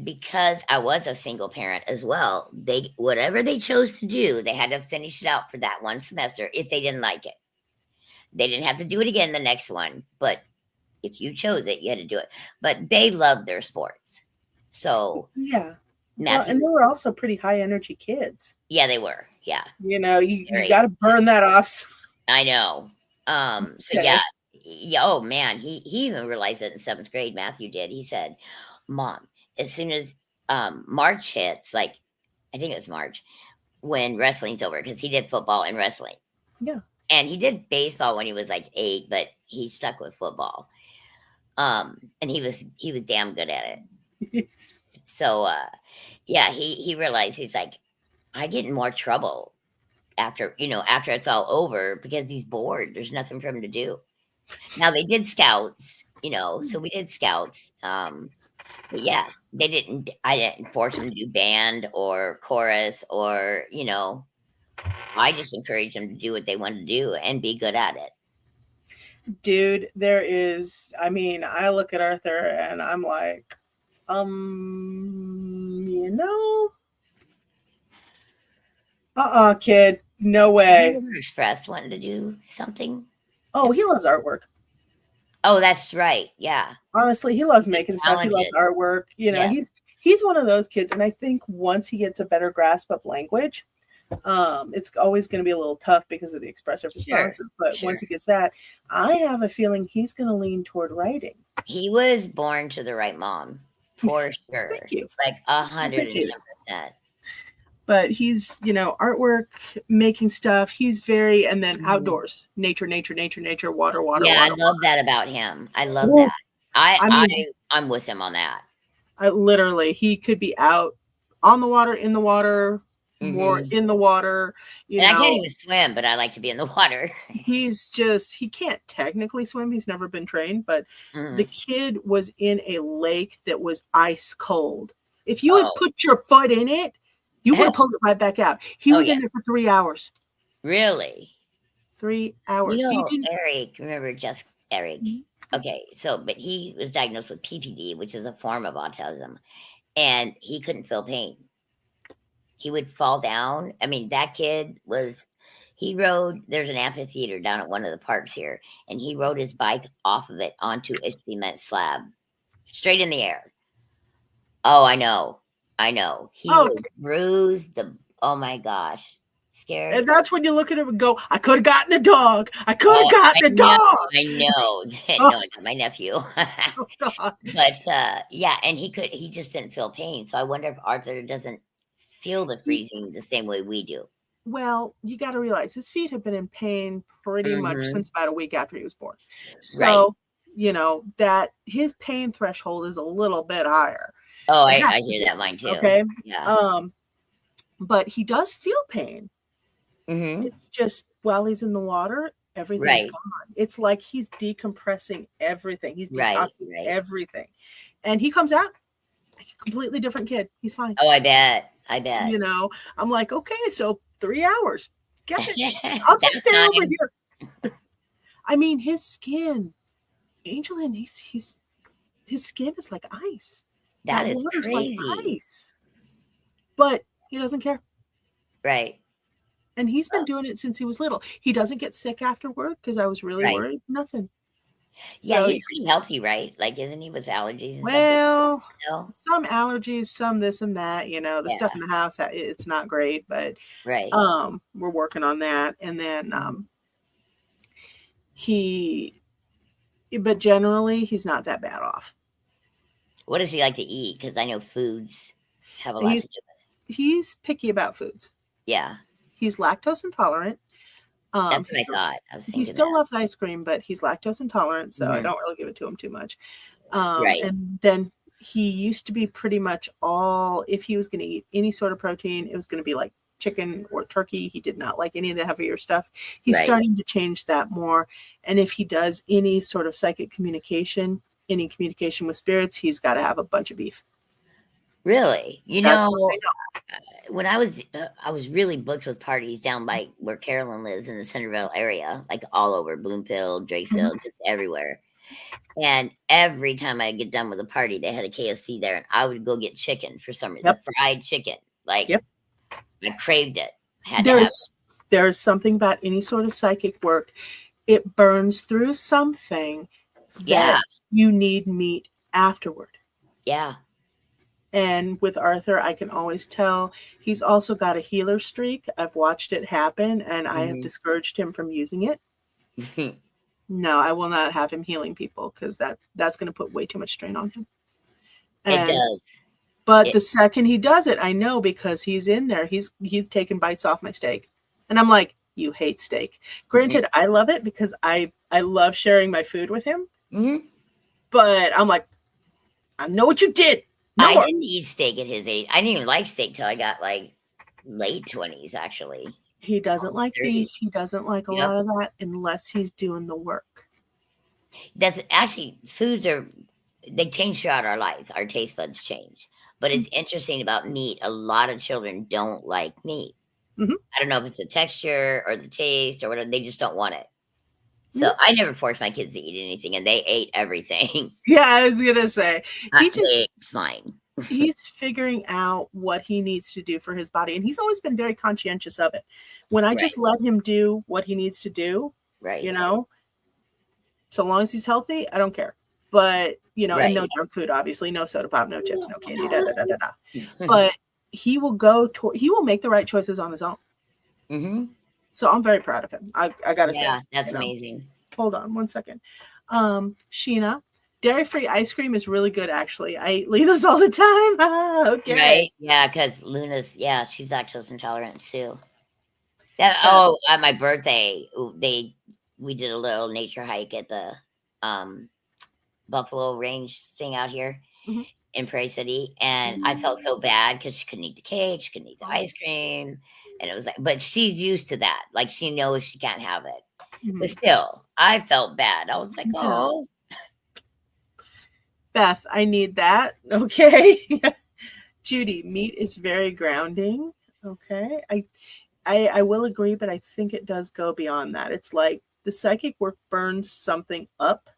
Because I was a single parent as well. Whatever they chose to do, they had to finish it out for that one semester if they didn't like it. They didn't have to do it again the next one, but if you chose it, you had to do it. But they loved their sports. So yeah. Matthew, well, and they were also pretty high energy kids. Yeah, they were. Yeah. You got to burn that off. I know. So yeah. Oh man, he even realized it in 7th grade. Matthew did. He said, "Mom, as soon as March hits, I think it was March, when wrestling's over, because he did football and wrestling. Yeah. And he did baseball when he was 8, but he stuck with football. And he was damn good at it. So yeah, he realized, he's like, I get in more trouble after it's all over because he's bored. There's nothing for him to do. Now they did scouts, so we did scouts. But yeah, I didn't force him to do band or chorus or, I just encouraged them to do what they wanted to do and be good at it. Dude, I look at Arthur and I'm like, kid, no way. Have you ever expressed wanting to do something? Oh, he loves artwork. Oh, that's right. Yeah. Honestly, he loves making stuff. He loves artwork. He's one of those kids. And I think once he gets a better grasp of language, It's always going to be a little tough because of the expressive responses. But once he gets that, I have a feeling he's going to lean toward writing. He was born to the right mom, for sure. Thank you. Like 110%. But he's, artwork, making stuff. He's very, and then outdoors, nature, water. Yeah, water, I love that about him. I love Well, that. I'm with him on that. Literally, he could be out on the water, in the water, more in the water. And I can't even swim, but I like to be in the water. He can't technically swim. He's never been trained, but the kid was in a lake that was ice cold. If you had put your foot in it, you would have pulled it right back out. He was in there for 3 hours. Really? 3 hours. Eric, remember just Eric? Okay, but he was diagnosed with PPD, which is a form of autism, and he couldn't feel pain. He would fall down. I mean, that kid there's an amphitheater down at one of the parks here, and he rode his bike off of it onto a cement slab, straight in the air. Oh, I know. He was bruised. Oh my gosh. Scared. And that's when you look at him and go, I could have gotten a dog. I could have gotten a dog. I know. No, my nephew. Oh, God. But yeah, and he just didn't feel pain. So I wonder if Arthur doesn't feel the freezing the same way we do. Well, you got to realize his feet have been in pain pretty much since about a week after he was born. So, that his pain threshold is a little bit higher. Oh, I hear that mine too. Okay. Yeah. But he does feel pain. It's just while he's in the water, everything's gone. It's like he's decompressing everything. He's detoxing everything. And he comes out a completely different kid. He's fine. Oh, I bet. I'm like, okay, so 3 hours. Get it. I'll just stay over here. I mean, his skin, AngelLynn, his skin is like ice. That is crazy. Like ice. But he doesn't care. Right. And he's been doing it since he was little. He doesn't get sick afterward because I was really worried. Nothing. Yeah, he's pretty healthy, right? Like, isn't he with allergies? And well, some allergies, some this and that. The stuff in the house, it's not great, but we're working on that. And then but generally, he's not that bad off. What does he like to eat? Because I know foods have a lot to do with. He's picky about foods. Yeah. He's lactose intolerant. That's what I thought. He still loves ice cream, but he's lactose intolerant, so I don't really give it to him too much. And then he used to be pretty much if he was going to eat any sort of protein, it was going to be like chicken or turkey. He did not like any of the heavier stuff. He's starting to change that more. And if he does any sort of psychic communication, any communication with spirits, he's got to have a bunch of beef. Really? When I was really booked with parties down by where Carolyn lives in the Centerville area, like all over Bloomfield, Drakesville, just everywhere. And every time I get done with a party, they had a KFC there, and I would go get chicken for some reason, fried chicken. Like, I craved it. There's something about any sort of psychic work. It burns through something that you need meat afterward. Yeah. And with Arthur, I can always tell he's also got a healer streak. I've watched it happen, and I have discouraged him from using it. No, I will not have him healing people because that's going to put way too much strain on him. It does. But the second he does it, I know because he's in there. He's taking bites off my steak. And I'm like, you hate steak. Granted, I love it because I love sharing my food with him. But I'm like, I know what you did. I didn't eat steak at his age. I didn't even like steak till I got like late 20s, actually. He doesn't like beef. He doesn't like a lot of that unless he's doing the work. That's actually, they change throughout our lives. Our taste buds change. But it's interesting about meat. A lot of children don't like meat. I don't know if it's the texture or the taste or whatever. They just don't want it. So I never forced my kids to eat anything, and they ate everything. Yeah, I was going to say. They ate fine. He's figuring out what he needs to do for his body, and he's always been very conscientious of it. When I just let him do what he needs to do, so long as he's healthy, I don't care. But, and no junk food, obviously, no soda pop, no chips, no candy, But he will make the right choices on his own. Mm-hmm. So I'm very proud of him. I gotta say, Yeah, that's you know. amazing. Hold on one second. Sheena, dairy-free ice cream is really good, actually. I eat Lena's all the time. Ah, okay. Right? Yeah, because Luna's, yeah, she's lactose intolerant too. That, Yeah. at my birthday, we did a little nature hike at the um, Buffalo Range thing out here Mhm. in Prairie City, and I felt so bad because she couldn't eat the cake, she couldn't eat the Oh. ice cream, and it was like, but she's used to that. Like she knows she can't have it, but Mhm. still, I felt bad. I was like, Yeah. oh, Beth, I need that. Okay. Judy, meat is very grounding. Okay. I will agree, but I think it does go beyond that. It's like the psychic work burns something up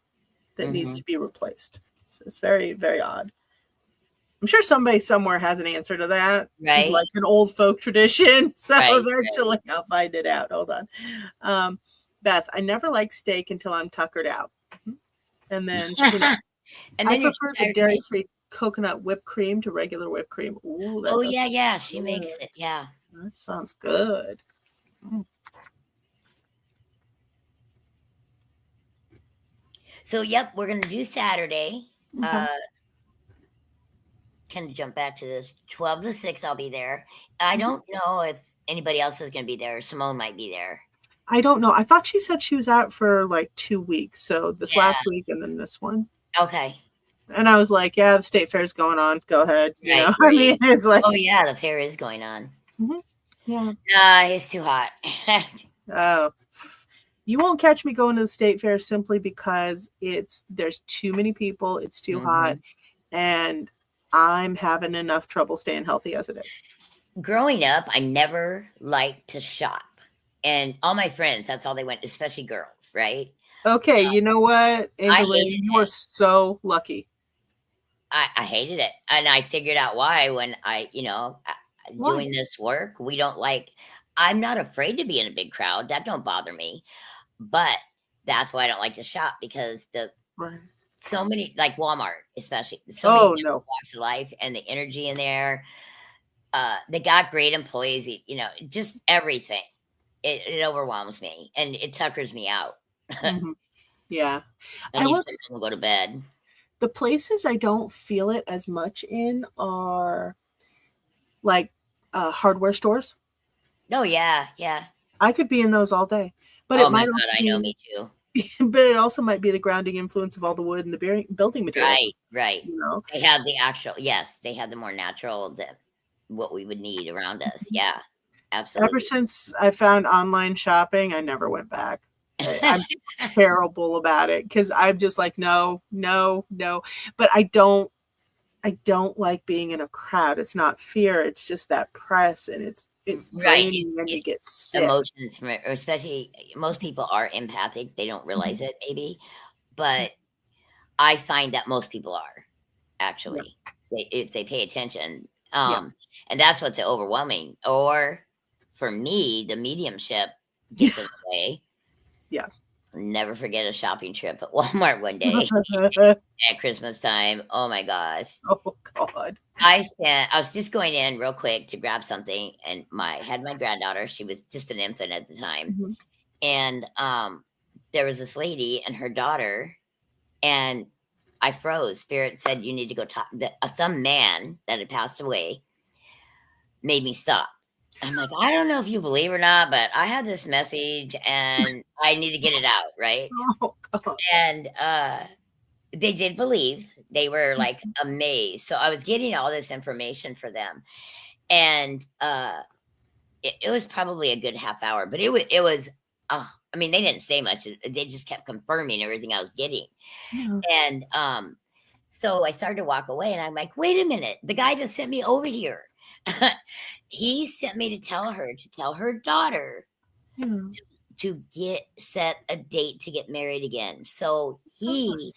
that needs hmm to be replaced. It's very, very odd. I'm sure somebody somewhere has an answer to that, right, like an old folk tradition. So right. eventually I'll find it out. Hold on. Beth, I never like steak until I'm tuckered out. Mhm. And then Sheena, And I then you're prefer the tired to make. dairy-free coconut whipped cream to regular whipped cream. Ooh, that Oh does yeah, sound yeah, she makes good. it. Yeah. That sounds good. Mm, So yep, we're gonna do Saturday. okay. Uh, kind of jump back to this 12 to 6. I'll be there. I Mhm. don't know if anybody else is gonna be there. Simone might be there. I don't know. I thought she said she was out for like 2 weeks. So this Yeah. last week and then this one. Okay. And I was like, yeah, the state fair's going on. Go ahead. You Right. know, I Right. mean, it's like, Oh yeah, the fair is going on. mhm, yeah. Nah, it's too hot. Oh, you won't catch me going to the state fair simply because there's too many people, it's too hot, hmm and I'm having enough trouble staying healthy as it is. Growing up, I never liked to shop, and all my friends, that's all they went, especially girls. Right. Okay, you know what, I AngelLynn, hated you are it. so lucky. I hated it, and I figured out why when Why? doing this work. We don't like. I'm not afraid to be in a big crowd. That don't bother me. But that's why I don't like to shop because the Right. so many like Walmart, especially so many Oh different no. walks of life and the energy in there. They got great employees. Just everything. It overwhelms me and it tuckers me out. Mhm. Yeah. I I need will to come home and go to bed. The places I don't feel it as much in are like hardware stores. Oh yeah, yeah. I could be in those all day, but it Oh my might god, also I know, be me too. but it also might be the grounding influence of all the wood and the building materials, Right, right. you know? They have the actual yes, they have the more natural than what we would need around us. Mhm. Yeah, Ever absolutely. since I found online shopping, I never went back. I'm terrible about it because I'm just like, no, no, no. But I don't like being in a crowd. It's not fear. It's just that press, and it's Right, draining, and you it's get sick. emotions from it, or especially most people are empathic, they don't Mhm. realize it maybe, but I find that most people are, Yeah, actually, if they pay attention, yeah, and that's what's overwhelming, or for me, the mediumship yeah, gets in the way. yeah. I'll never forget a shopping trip at Walmart one day at Christmas time, oh my gosh. Oh God. I was just going in real quick to grab something, and had my granddaughter, she was just an infant at the time, Mhm. and, there was this lady and her daughter, and I froze. Spirit said, "You need to go talk." Some man that had passed away made me stop. I'm like, I don't know if you believe or not, but I had this message and I need to get it out, right? Oh God. And they did believe. They were like amazed. So I was getting all this information for them, and it was probably a good half hour, but it was. I mean, they didn't say much. They just kept confirming everything I was getting, Yeah. and so I started to walk away, and I'm like, wait a minute, the guy that sent me over here, he sent me to tell her daughter Yeah. to get set a date to get married again. So God. he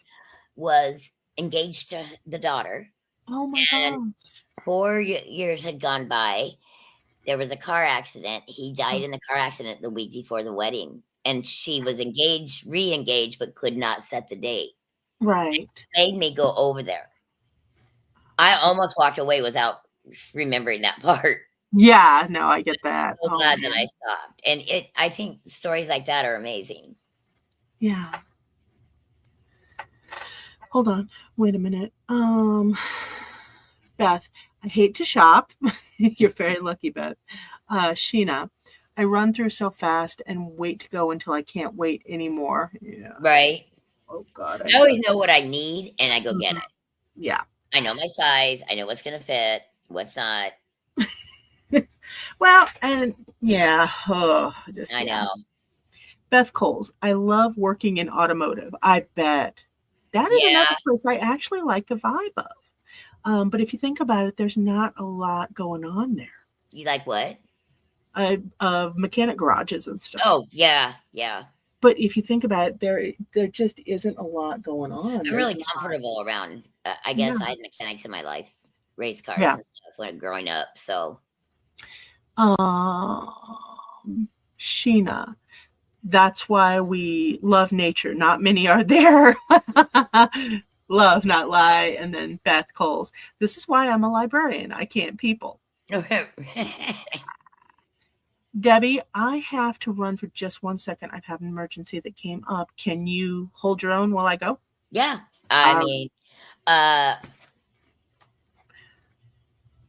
was engaged to the daughter, Oh my and gosh. 4 years had gone by. There was a car accident. He died Oh, in the car accident the week before the wedding, and she was engaged, re-engaged, but could not set the date. right. Made me go over there. I Gee. almost walked away without remembering that part. Yeah, no, I get that. So Oh glad that I man. stopped. And I think stories like that are amazing. Yeah. Hold on. Wait a minute. Beth, I hate to shop. You're very lucky, Beth. Sheena, I run through so fast and wait to go until I can't wait anymore. Yeah. Right? Oh God, I I've always done. know what I need and I go get Mhm. it. Yeah. I know my size. I know what's going to fit, what's not. Well, and yeah, just I yeah. know. Beth Coles, I love working in automotive. I bet that is another Yeah. place I actually like the vibe of. But if you think about it, there's not a lot going on there. You like what? Mechanic garages and stuff. Oh, yeah. Yeah. But if you think about it, there just isn't a lot going on. I'm There's really not. comfortable around. I Yeah, guess I had mechanics in my life, race cars yeah. and stuff when growing up. So, Sheena, that's why we love nature. Not many are there. Love, not lie. And then Beth Coles. This is why I'm a librarian. I can't people. Debbie, I have to run for just 1 second. I've had an emergency that came up. Can you hold your own while I go? yeah. I Uh, mean, uh,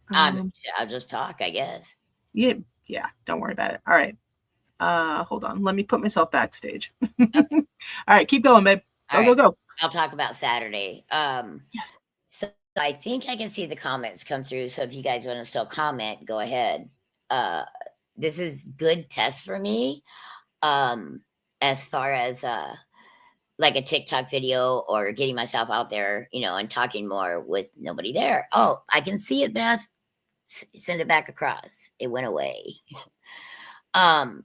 I'm, um, I'll just talk, I guess. yeah, yeah, don't worry about it. All right. Hold on. Let me put myself backstage. All Okay. right, keep going, babe. All Go, go, right. go. I'll talk about Saturday. Yes. So I think I can see the comments come through. So if you guys want to still comment, go ahead. Uh, this is good test for me. Um, as far as like a TikTok video or getting myself out there, and talking more with nobody there. Oh, I can see it, Beth. Send it back across. It went away. Um.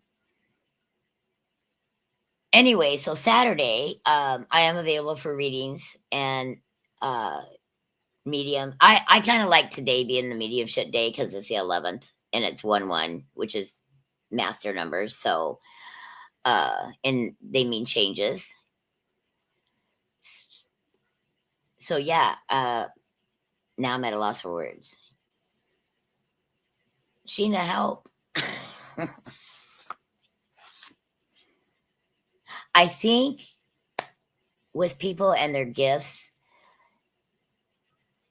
Anyway, so Saturday, I am available for readings and medium. I kind of like today being the mediumship day because it's the 11th and it's 1-1, which is master numbers. So, and they mean changes. So yeah, now I'm at a loss for words. Sheena, help. I think with people and their gifts,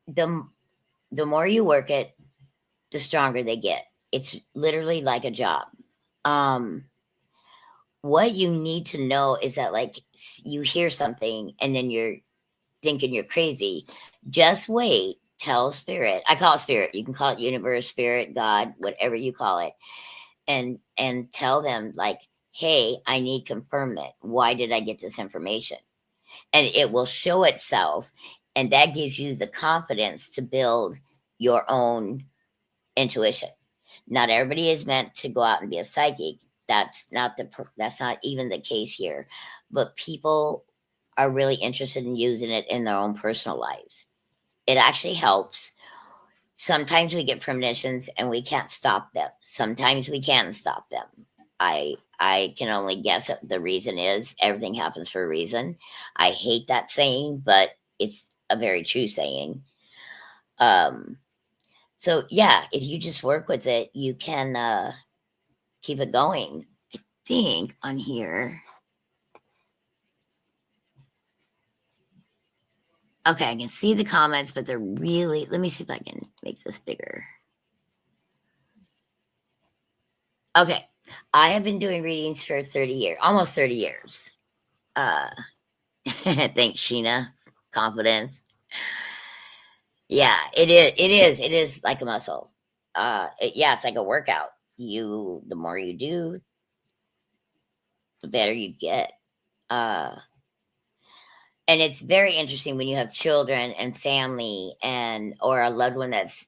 the the more you work it, the stronger they get. It's literally like a job. Um, what you need to know is that, like, you hear something and then you're thinking you're crazy. Just wait. Tell spirit. I call it spirit. You can call it universe, spirit, God, whatever you call it, and tell them, like, hey, I need confirmation. Why did I get this information? And it will show itself, and that gives you the confidence to build your own intuition. Not everybody is meant to go out and be a psychic. That's not even the case here. But people are really interested in using it in their own personal lives. It actually helps. Sometimes we get premonitions and we can't stop them. Sometimes we can stop them. I can only guess what the reason is. Everything happens for a reason. I hate that saying, but it's a very true saying. Um, so yeah, if you just work with it, you can keep it going. I think on here. Okay, I can see the comments, but they're really. Let me see if I can make this bigger. Okay, I have been doing readings for 30 years, almost 30 years. Uh, thanks, Sheena. Confidence. Yeah, it is. It is. It is like a muscle. Yeah, it's like a workout. The more you do, the better you get. Uh, and it's very interesting when you have children and family and or a loved one that's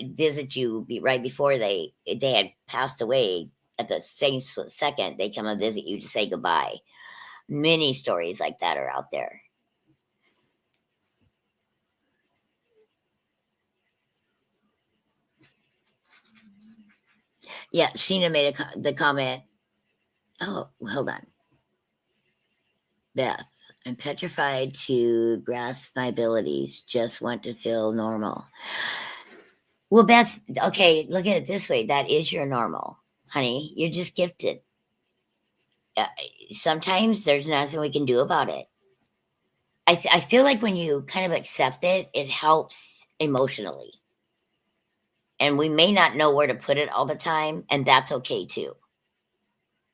visit you right before they had passed away. At the same second, they come and visit you to say goodbye. Many stories like that are out there. Yeah, Sheena made the comment. Oh, hold on. Beth, I'm petrified to grasp my abilities. Just want to feel normal. Well, Beth, okay, look at it this way. That is your normal, honey. You're just gifted. Uh, Sometimes there's nothing we can do about it. I feel like when you kind of accept it, it helps emotionally. And we may not know where to put it all the time, and that's okay too.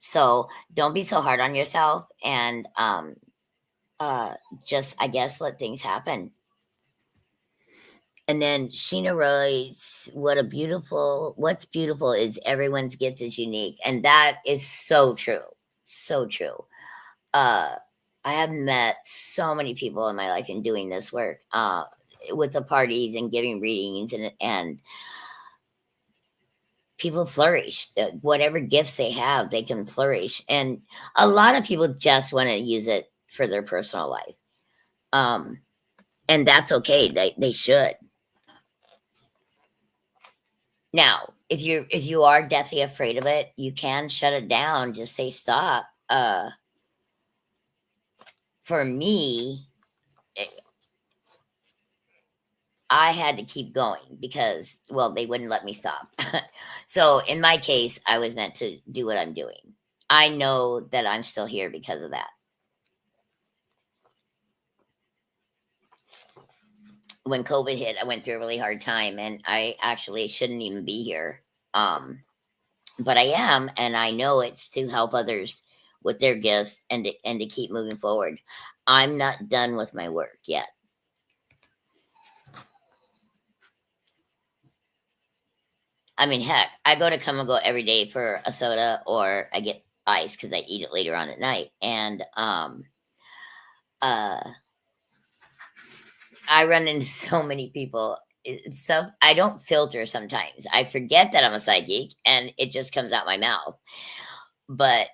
So don't be so hard on yourself, and uh, just, I guess, let things happen. And then Sheena writes, what's beautiful is everyone's gift is unique. And that is so true. So true. Uh, I have met so many people in my life in doing this work, with the parties and giving readings, and people flourish. Whatever gifts they have, they can flourish. And a lot of people just want to use it for their personal life. Um, and that's okay. They should. Now, if you are deathly afraid of it, you can shut it down. Just say stop. For me, I had to keep going because, well, they wouldn't let me stop. So in my case, I was meant to do what I'm doing. I know that I'm still here because of that. When COVID hit, I went through a really hard time, and I actually shouldn't even be here. But I am, and I know it's to help others with their gifts, and to keep moving forward. I'm not done with my work yet. I mean, heck, I go to Come and Go every day for a soda, or I get ice because I eat it later on at night. And uh, I run into so many people. So I don't filter sometimes. I forget that I'm a psychic, and it just comes out my mouth. But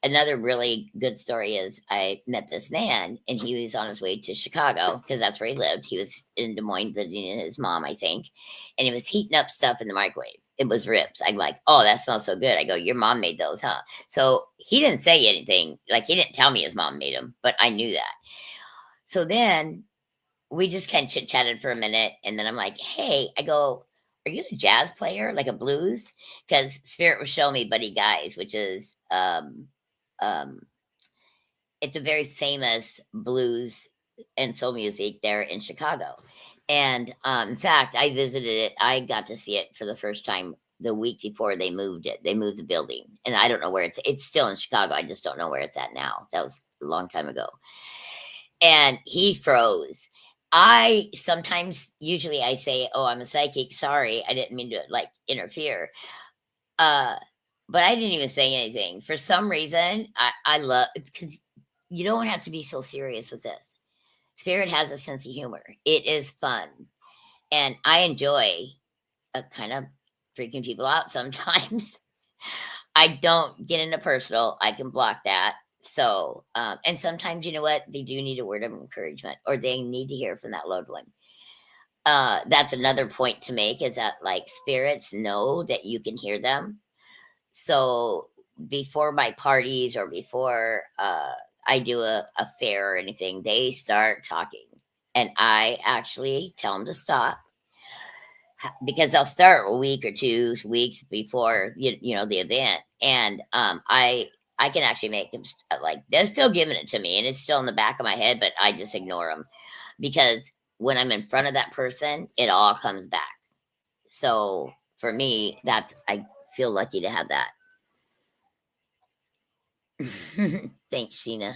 another really good story is I met this man, and he was on his way to Chicago because that's where he lived. He was in Des Moines visiting his mom, I think, and he was heating up stuff in the microwave. It was ribs. I'm like, oh, that smells so good. I go, your mom made those, huh? So he didn't say anything. Like, he didn't tell me his mom made them, but I knew that. So then we just kind of chit chatted for a minute, and then I'm like, hey, I go, are you a jazz player, like a blues? Because Spirit was showing me Buddy Guys, which is um, it's a very famous blues and soul music there in Chicago. And in fact, I visited it. I got to see it for the first time the week before they moved it. They moved the building, and I don't know where it's still in Chicago. I just don't know where it's at now. That was a long time ago. And he froze. I sometimes, usually I say, oh, I'm a psychic. Sorry, I didn't mean to like interfere. Uh, but I didn't even say anything. For some reason, I love, because you don't have to be so serious with this. Spirit has a sense of humor. It is fun. And I enjoy kind of freaking people out sometimes. I don't get into personal. I can block that. So, and sometimes, you know what? They do need a word of encouragement, or they need to hear from that loved one. That's another point to make, is that like spirits know that you can hear them. So before my parties, or before I do a fair or anything, they start talking, and I actually tell them to stop, because they'll start a week or 2 weeks before the event, and I can actually make them like, they're still giving it to me, and it's still in the back of my head, but I just ignore them, because when I'm in front of that person, it all comes back. So for me, that I feel lucky to have that. Thanks, Sheena.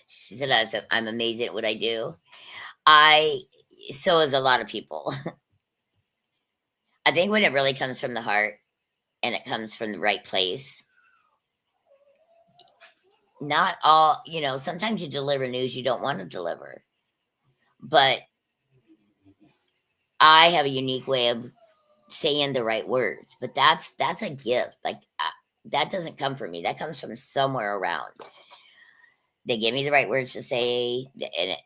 She said, I'm amazing at what I do. So is a lot of people. I think when it really comes from the heart, and it comes from the right place, not all, sometimes you deliver news you don't want to deliver. But I have a unique way of saying the right words. But that's a gift. Like, that doesn't come from me. That comes from somewhere around. They give me the right words to say,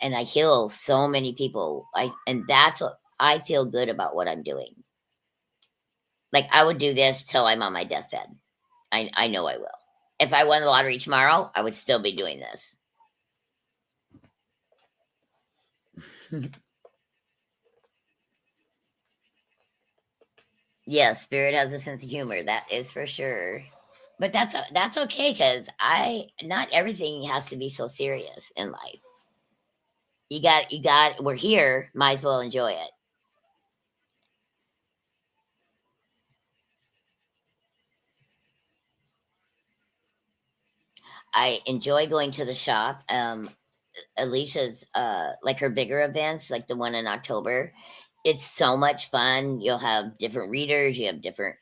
and I heal so many people. And that's what I feel good about what I'm doing. Like, I would do this till I'm on my deathbed. I know I will. If I won the lottery tomorrow, I would still be doing this. Yes, spirit has a sense of humor. That is for sure. But that's okay because not everything has to be so serious in life. You got. We're here. Might as well enjoy it. I enjoy going to the shop. Alicia's like her bigger events, like the one in October. It's so much fun. You'll have different readers. You have different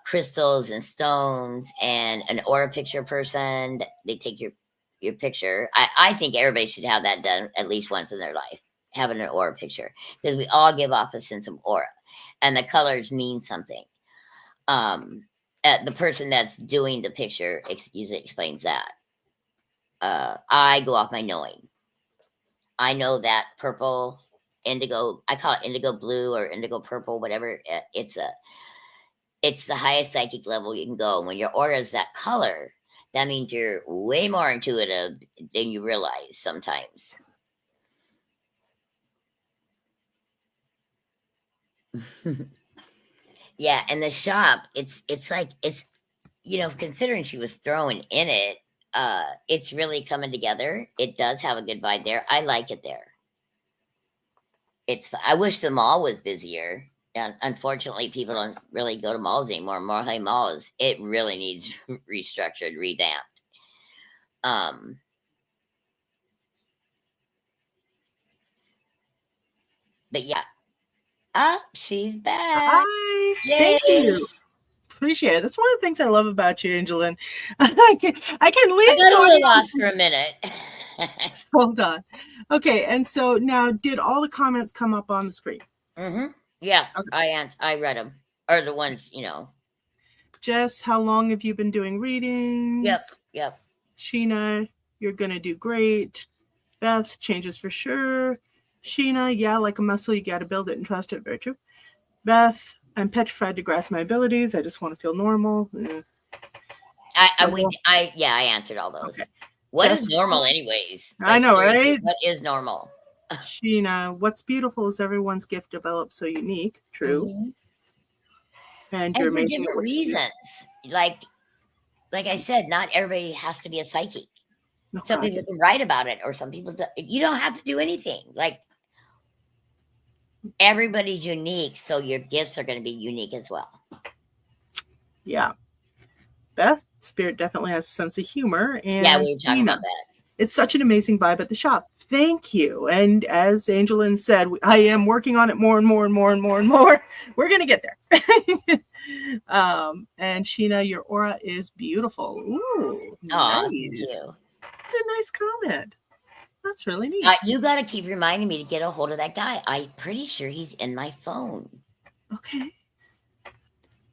crystals and stones and an aura picture person. They take your picture. I think everybody should have that done at least once in their life, having an aura picture, because we all give off a sense of aura, and the colors mean something. The person that's doing the picture usually explains that. I go off my knowing. I know that purple, indigo. I call it indigo blue or indigo purple, whatever. It's the highest psychic level you can go. When your aura is that color, that means you're way more intuitive than you realize sometimes. Yeah, and the shop, it's like it's considering she was thrown in it, it's really coming together. It does have a good vibe there. I like it there. I wish the mall was busier. And unfortunately, people don't really go to malls anymore. Moorhead Malls, it really needs restructured, revamped. But yeah. She's back. Hi. Yay. Thank you. Appreciate it. That's one of the things I love about you, AngelLynn. I can leave. I got a little lost for a minute. Hold on. Okay, and so now, did all the comments come up on the screen? Mm-hmm. Yeah, okay. I read them, or the ones, Jess, how long have you been doing readings? Yep. Sheena, you're gonna do great. Beth, changes for sure. Sheena, yeah, like a muscle, you gotta build it and trust it. Very true. Beth, I'm petrified to grasp my abilities. I just want to feel normal. I answered all those. Okay. What is normal, anyways? I know, right? What is normal? Sheena, what's beautiful is everyone's gift developed so unique. True. Mm-hmm. And you're amazing for different reasons. Like I said, not everybody has to be a psychic. No, some people can write about it, or some people you don't have to do anything. Like, everybody's unique, so your gifts are going to be unique as well. Yeah. Beth, spirit definitely has a sense of humor. And yeah, we were talking about that. It's such an amazing vibe at the shop. Thank you. And as AngelLynn said, I am working on it more and more and more and more and more. We're going to get there. And Sheena, your aura is beautiful. Ooh, nice. Thank you. What a nice comment. That's really neat. You got to keep reminding me to get a hold of that guy. I'm pretty sure he's in my phone. Okay.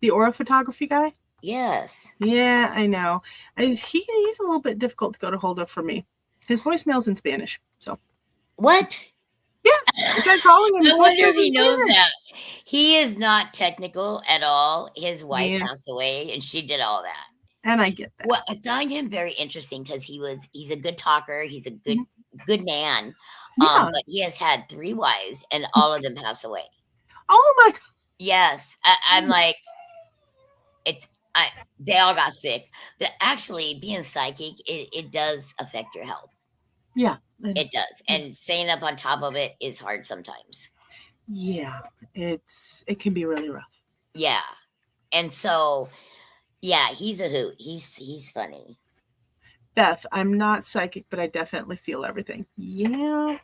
The aura photography guy? Yes. Yeah, I know. He's a little bit difficult to get a hold of for me. His voicemail's in Spanish. So. What? Yeah. I tried calling him. I wonder if he knows that. He is not technical at all. His wife passed away, and she did all that. And I get that. Well, I find him very interesting because he's a good talker. He's a good man. Yeah. But he has had 3 wives, and all of them passed away. Oh my God. Yes. I'm like, they all got sick. But actually, being psychic, it does affect your health. Yeah. It does. And staying up on top of it is hard sometimes. Yeah. It can be really rough. Yeah. And so, yeah, he's a hoot. He's funny. Beth, I'm not psychic, but I definitely feel everything. Yeah.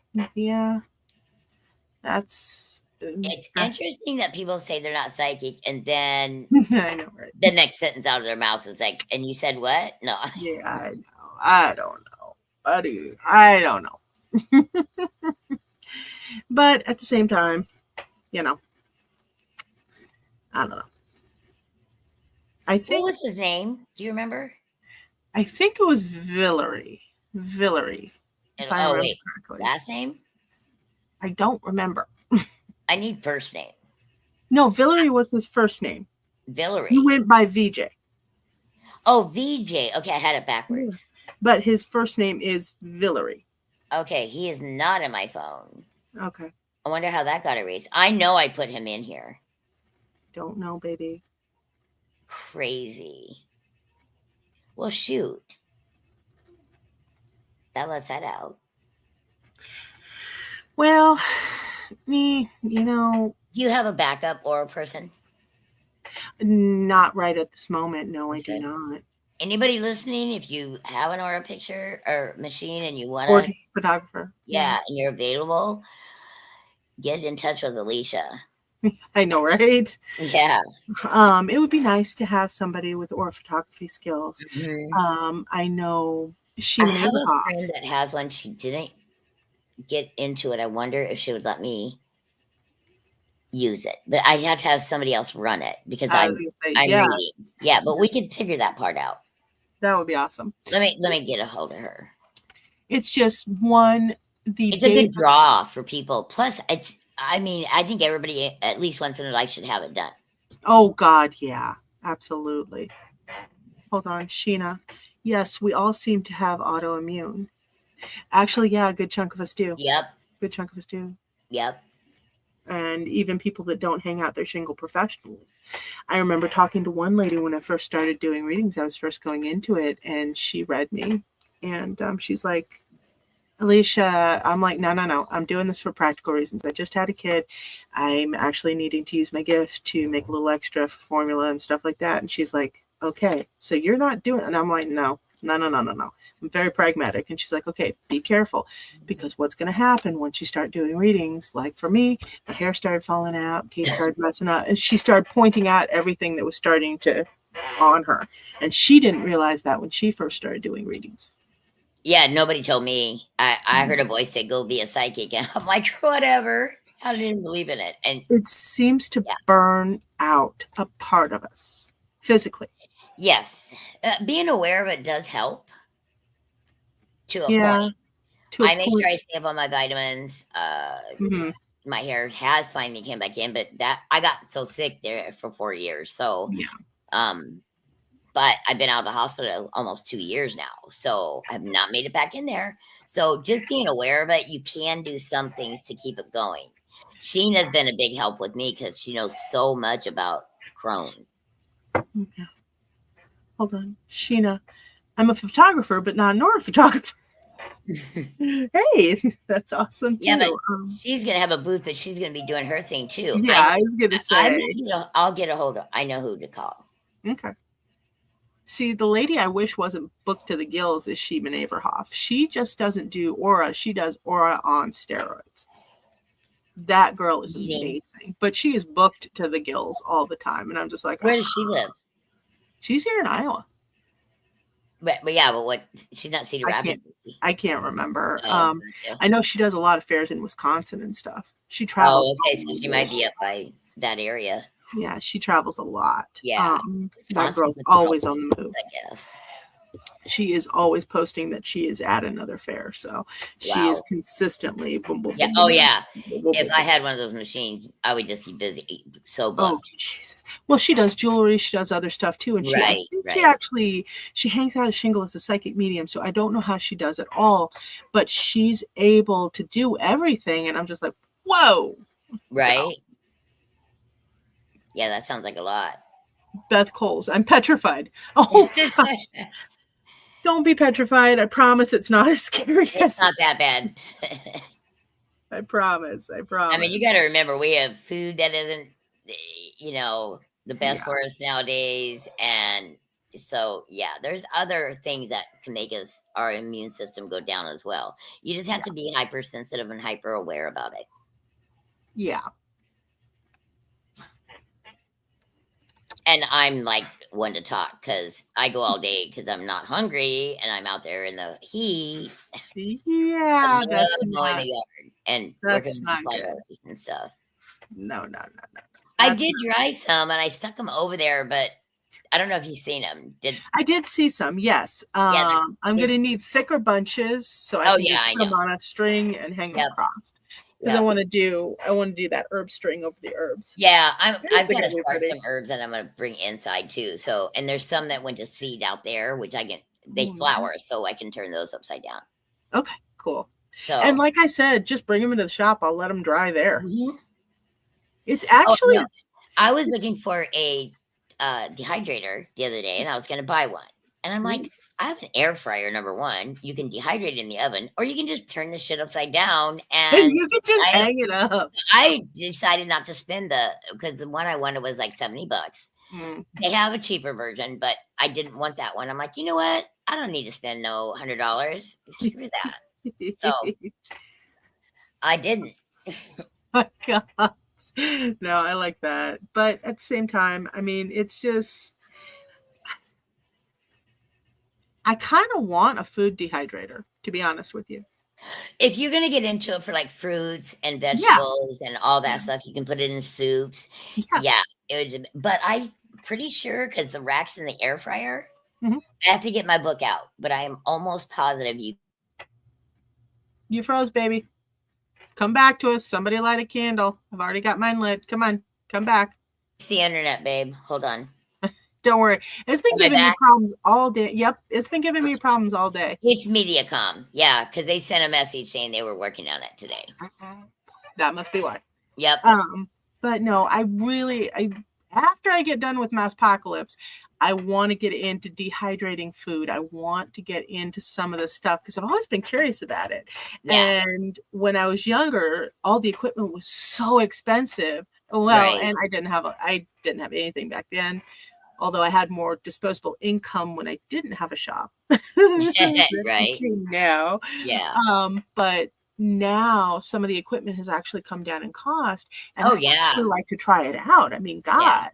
It's interesting that people say they're not psychic, and then I know, right? The next sentence out of their mouth is like, and you said what? No. Yeah, I know. I don't know, buddy. I don't know. But at the same time, I don't know. I think. What was his name? Do you remember? I think it was Villery. Villery. And, wait, correctly. Last name? I don't remember. I need first name. No, Villery was his first name. Villery. He went by VJ. Oh, VJ. Okay, I had it backwards. Yeah. But his first name is Villery. Okay, he is not in my phone. Okay. I wonder how that got erased. I know I put him in here. don't know, baby. Crazy. Well, shoot. That lets that out. Well, me, Do you have a backup aura person? not right at this moment. No, I do Okay. not. Anybody listening, if you have an aura picture or machine and you want Or to, just photographer. yeah, and you're available, get in touch with Alicia. I know, right? Yeah. It would be nice to have somebody with aura photography skills. Mm-hmm. I know I Shima have a Abraham. friend that has one. She didn't get into it. I wonder if she would let me use it, but I have to have somebody else run it because I I'm was gonna say, I'm yeah, reading. Yeah, but we can figure that part out. that would be awesome. Let me get a hold of her. It's just the It's a good draw for people. Plus, I think everybody at least once in their life should have it done. Oh God, yeah, absolutely. Hold on, Sheena. Yes, we all seem to have autoimmune. Actually, yeah, a good chunk of us do. Yep. Good chunk of us do. Yep. And even people that don't hang out their shingle professionally. I remember talking to one lady when I first started doing readings. I was first going into it, and she read me, and she's like, Alicia, I'm like, no. I'm doing this for practical reasons. I just had a kid. I'm actually needing to use my gift to make a little extra for formula and stuff like that. And she's like, okay, so you're not doing it. And I'm like, no. I'm very pragmatic. And she's like, okay, be careful, because what's going to happen once you start doing readings, like for me, my hair started falling out, teeth started messing up. And she started pointing out everything that was starting to on her. And she didn't realize that when she first started doing readings. Yeah, nobody told me. I heard a voice say, go be a psychic. And I'm like, whatever. I didn't believe in it. And it seems to burn out a part of us physically. Yes. Being aware of it does help to a point. I make sure I stay up on my vitamins. My hair has finally came back in, but that I got so sick there for 4 years. So, but I've been out of the hospital almost 2 years now. So I've not made it back in there. So just being aware of it, you can do some things to keep it going. Sheena's been a big help with me because she knows so much about Crohn's. Okay. Hold on. Sheena, I'm a photographer, but not an aura photographer. Hey, that's awesome too. Yeah, but she's gonna have a booth, but she's gonna be doing her thing too. Yeah, I was gonna say. I'll get a hold of. I know who to call. Okay. See, the lady I wish wasn't booked to the gills is Shima Averhoff. She just doesn't do aura. She does aura on steroids. That girl is amazing, but she is booked to the gills all the time, and I'm just like, where does she live? She's here in Iowa. But what? She's not Cedar Rapids. I can't remember. I know she does a lot of fairs in Wisconsin and stuff. She travels. Oh, okay, so she might be up by that area. Yeah, she travels a lot. Yeah, that girl's always on the move. I guess she is always posting that she is at another fair, so she is consistently. Boom, boom, yeah. Boom, oh boom, yeah. Boom, boom, if I had one of those machines, I would just be busy. So booked. Oh Jesus! Well, she does jewelry. She does other stuff too, and she hangs out a shingle as a psychic medium. So I don't know how she does it all, but she's able to do everything, and I'm just like, whoa! Right. So. Yeah, that sounds like a lot. Beth Coles, I'm petrified. Oh gosh. Don't be petrified. I promise it's not as scary. It's not that bad. I promise. I mean, you got to remember, we have food that isn't, the best for us nowadays. And so, yeah, there's other things that can make our immune system go down as well. You just have to be hypersensitive and hyper aware about it. Yeah. And I'm like one to talk because I go all day because I'm not hungry and I'm out there in the heat. Yeah, that's not the yard and that's not good and stuff. No. I did dry some and I stuck them over there, but I don't know if you've seen them. I did see some, yes. I'm going to need thicker bunches so I can just put them on a string and hang them across. Because I want to do that herb string over the herbs. Yeah, I've got to start some herbs that I'm going to bring inside too. So, and there's some that went to seed out there, which they flower, so I can turn those upside down. Okay, cool. So, and like I said, just bring them into the shop. I'll let them dry there. Mm-hmm. It's actually I was looking for a dehydrator the other day, and I was going to buy one. And I'm like, I have an air fryer, number one. You can dehydrate it in the oven, or you can just turn the shit upside down. And And you could just I, hang it up. I decided not to spend because the one I wanted was like $70. They have a cheaper version, but I didn't want that one. I'm like, you know what? I don't need to spend no $100. Screw that. So I didn't. My God. No, I like that. But at the same time, I mean, it's just, I kind of want a food dehydrator, to be honest with you. If you're gonna get into it for like fruits and vegetables and all that stuff, you can put it in soups. Yeah, it would. But I'm pretty sure because the rack's in the air fryer, I have to get my book out. But I am almost positive you froze, baby. Come back to us. Somebody light a candle. I've already got mine lit. Come on, come back. It's the internet, babe. Hold on. Don't worry. It's been giving me problems all day. Yep, it's been giving me problems all day. It's Mediacom. Yeah, because they sent a message saying they were working on it today. That must be why. Yep. But no, I after I get done with Masspocalypse, I want to get into dehydrating food. I want to get into some of the stuff because I've always been curious about it. Yeah. And when I was younger, all the equipment was so expensive. Well, right. And I didn't have anything back then. Although I had more disposable income when I didn't have a shop. Right. Now. Yeah. But now some of the equipment has actually come down in cost. And I actually like to try it out. I mean, God,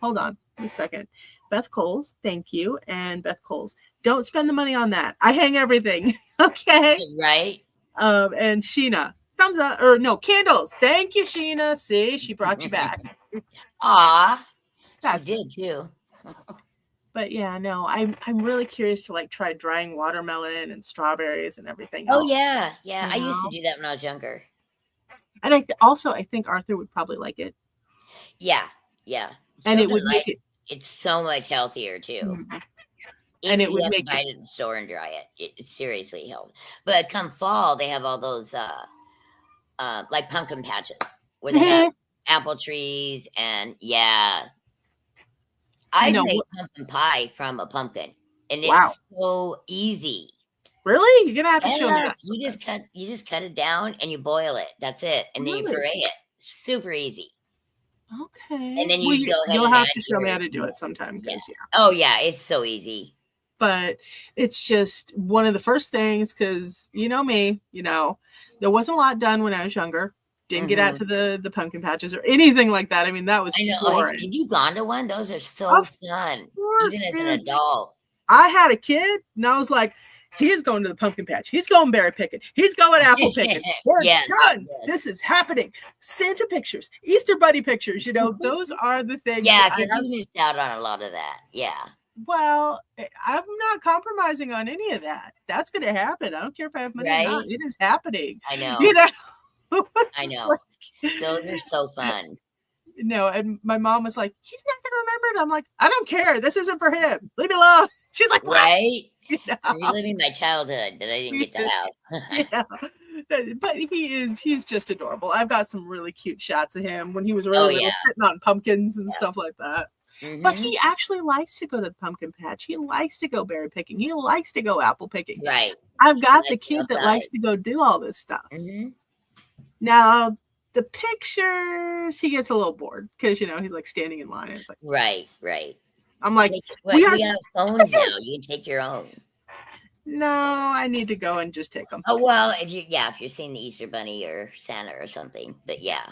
hold on a second. Beth Coles, thank you. And Beth Coles, don't spend the money on that. I hang everything. Okay. Right. And Sheena, thumbs up, or no, candles. Thank you, Sheena. See, she brought you back. Aw. She did too. But yeah, no, I'm really curious to like try drying watermelon and strawberries and everything else. Oh yeah. I used to do that when I was younger. And I think Arthur would probably like it. Yeah. And it would make it. It's so much healthier too. And it would make it at the store and dry it. It seriously helps. But come fall, they have all those like pumpkin patches where they have apple trees and I made pumpkin pie from a pumpkin, and it's so easy. Really? You're gonna have to show me that. You just cut it down and you boil it. That's it, and then you puree it. Super easy. Okay. And then go ahead. You'll have to show me how to do it sometime. Oh yeah, it's so easy. But it's just one of the first things because you know me. There wasn't a lot done when I was younger. Didn't get out to the pumpkin patches or anything like that. I mean, that was foreign. Have you gone to one? Those are so fun. Course, even as an adult. I had a kid and I was like, he's going to the pumpkin patch. He's going berry picking. He's going apple picking. We're done. Yes. This is happening. Santa pictures, Easter bunny pictures, those are the things. Yeah, because you missed out on a lot of that. Yeah. Well, I'm not compromising on any of that. That's going to happen. I don't care if I have money or not. It is happening. I know. I know. Those are so fun. No, and my mom was like, he's not going to remember it. I'm like, I don't care. This isn't for him. Leave me alone. She's like, what? Right? I'm reliving my childhood that I didn't get to have. But he's just adorable. I've got some really cute shots of him when he was really little, sitting on pumpkins and stuff like that. But he actually likes to go to the pumpkin patch. He likes to go berry picking. He likes to go apple picking. Right. I've got the kid that likes to go do all this stuff. Now, the pictures, he gets a little bored because, he's like standing in line. And it's like, right. I'm like, we have phones now. You can take your own. No, I need to go and just take them. Oh, well, if you're seeing the Easter Bunny or Santa or something. But yeah,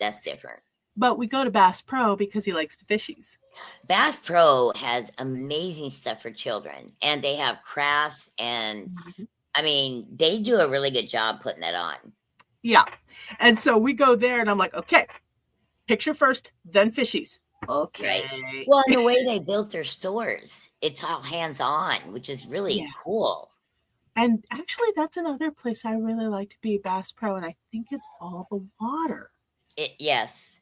that's different. But we go to Bass Pro because he likes the fishies. Bass Pro has amazing stuff for children. And they have crafts. And, I mean, they do a really good job putting that on. Yeah. And so we go there and I'm like, okay, picture first, then fishies. Okay. Right. Well, and the way they built their stores, it's all hands-on, which is really cool. And actually, that's another place I really like to be, Bass Pro, and I think it's all the water. Yes.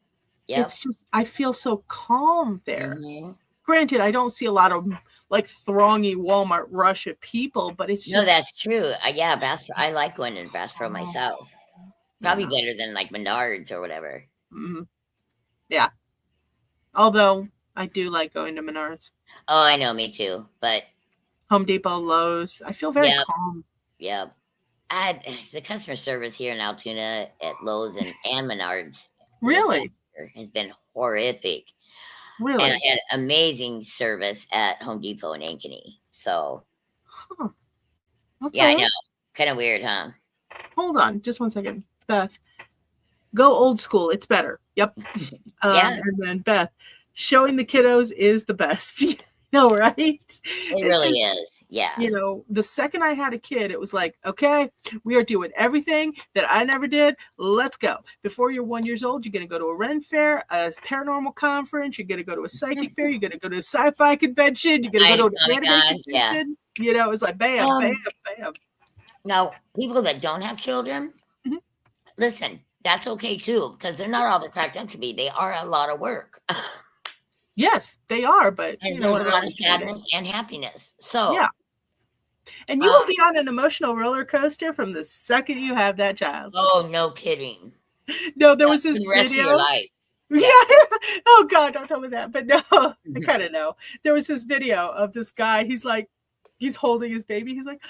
Yep. It's just, I feel so calm there. Granted, I don't see a lot of like throngy Walmart rush of people, but it's just. No, that's true. Bass Pro. I like going to Bass Pro myself. Probably better than like Menards or whatever. Yeah. Although I do like going to Menards. Oh, I know, me too. But Home Depot, Lowe's. I feel very yep, calm. yep. The customer service here in Altoona at Lowe's and Menards this last Really? year has been horrific. And I Really? had amazing service at Home Depot in Ankeny. So, Huh. yeah, I Okay. know. Kind of weird, huh? Hold on. Just one second. Beth, go old school. It's better. Yep. Yeah, And then Beth, showing the kiddos is the best. No, right? it It's really just, is. Yeah. the second I had a kid, it was like, okay, we are doing everything that I never did. Let's go. Before you're 1 year old, you're going to go to a Ren fair, a paranormal conference. You're going to go to a psychic fair. You're going to go to a sci-fi convention. You're going to go to an anime Yeah. convention. It was like bam, bam, bam. Now, people that don't have children, Mhm. listen, that's okay too, because they're not all they're cracked up to be. They are a lot of work. Yes, they are, but And you know there's a what? I lot of always treat it. sadness and happiness. So, Yeah. And you will be on an emotional roller coaster from the second you have that child. oh, no kidding. No, there That's was this the rest of your video. life. Yeah. Oh God, don't tell me that. But no, I kind of know. There was this video of this guy. He's holding his baby. He's like,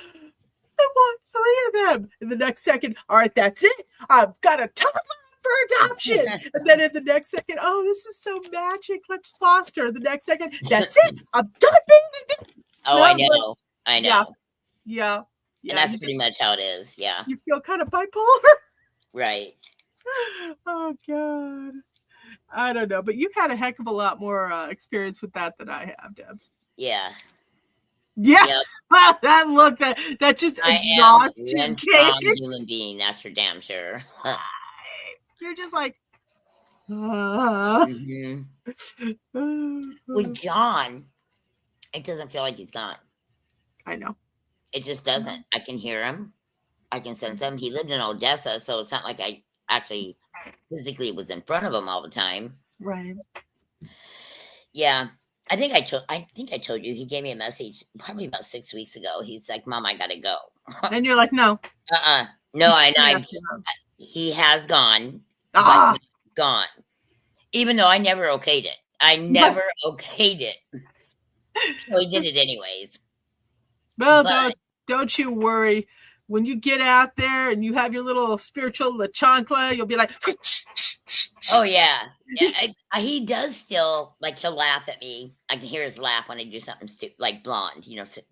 I want 3 of them. And the next second, all right, that's it. I've got a toddler for adoption. And then in the next second, oh, this is so magic. Let's foster. The next second, that's it. I'm done being Oh, I know. like, I know. Yeah. And that's pretty much how it is. Yeah. You feel kind of bipolar. Right. Oh God. I don't know, but you've had a heck of a lot more experience with that than I have, Debs. Yeah. Yeah. Yep. That look, that just I exhaustion. am one strong human being, that's for damn sure. You're just like, Mhm. With John, it doesn't feel like he's gone. I know. It just doesn't. I can hear him. I can sense him. He lived in Odessa, so it's not like I actually physically was in front of him all the time. Right. Yeah. I think I told you he gave me a message probably about 6 weeks ago. He's like, "Mom, I gotta go." And you're like, no. No, I he has gone, Ah. but gone. Even though I never okayed it. I never okayed it. So he did it anyways. Well, don't you worry. When you get out there and you have your little spiritual La Chancla, you'll be like, oh yeah. He does still, like, he'll laugh at me. I can hear his laugh when I do something stupid, like blonde,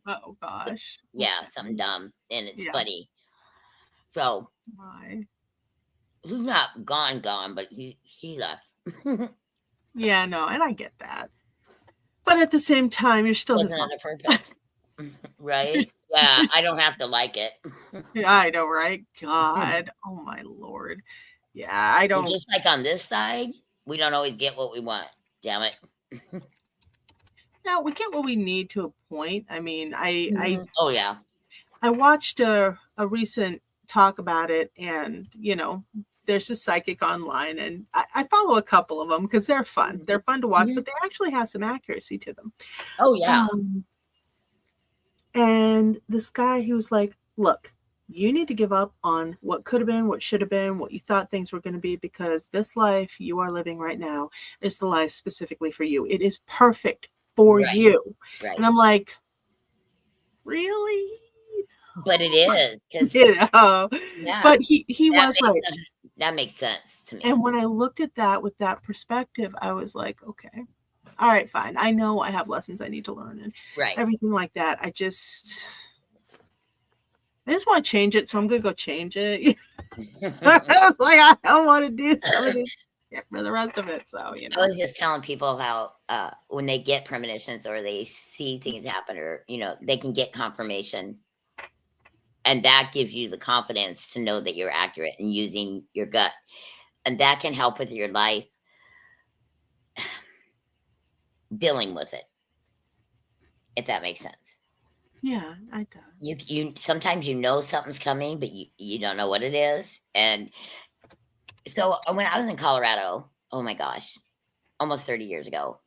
oh gosh. Yeah, something dumb, and it's Yeah. funny. So Why? he's not gone, but he left. Yeah, no, and I get that. But at the same time, you're still his Wasn't mom. on purpose. Right? Yeah, I don't have to like it. Yeah, I know, right? God. Oh my Lord. Yeah, I don't. Just like on this side, we don't always get what we want. Damn it. No, we get what we need to a point. I mean, Oh yeah. I watched a recent talk about it, and there's a psychic online, and I follow a couple of them because they're fun. They're fun to watch, but they actually have some accuracy to them. Oh yeah. And this guy, he was like, look, you need to give up on what could have been, what should have been, what you thought things were going to be, because this life you are living right now is the life specifically for you. It is perfect for you. Right. And I'm like, really? But it is, because yeah. But he was right. That makes sense to me. And when I looked at that with that perspective, I was like, okay, all right, fine. I know I have lessons I need to learn and everything like that. I just want to change it, so I'm gonna go change it. Like, I don't want to do some of this for the rest of it. So I was just telling people how when they get premonitions or they see things happen, or they can get confirmation, and that gives you the confidence to know that you're accurate and using your gut, and that can help with your life dealing with it, if that makes sense. Yeah, I do. You sometimes something's coming, but you don't know what it is. And so when I was in Colorado, oh my gosh, almost 30 years ago,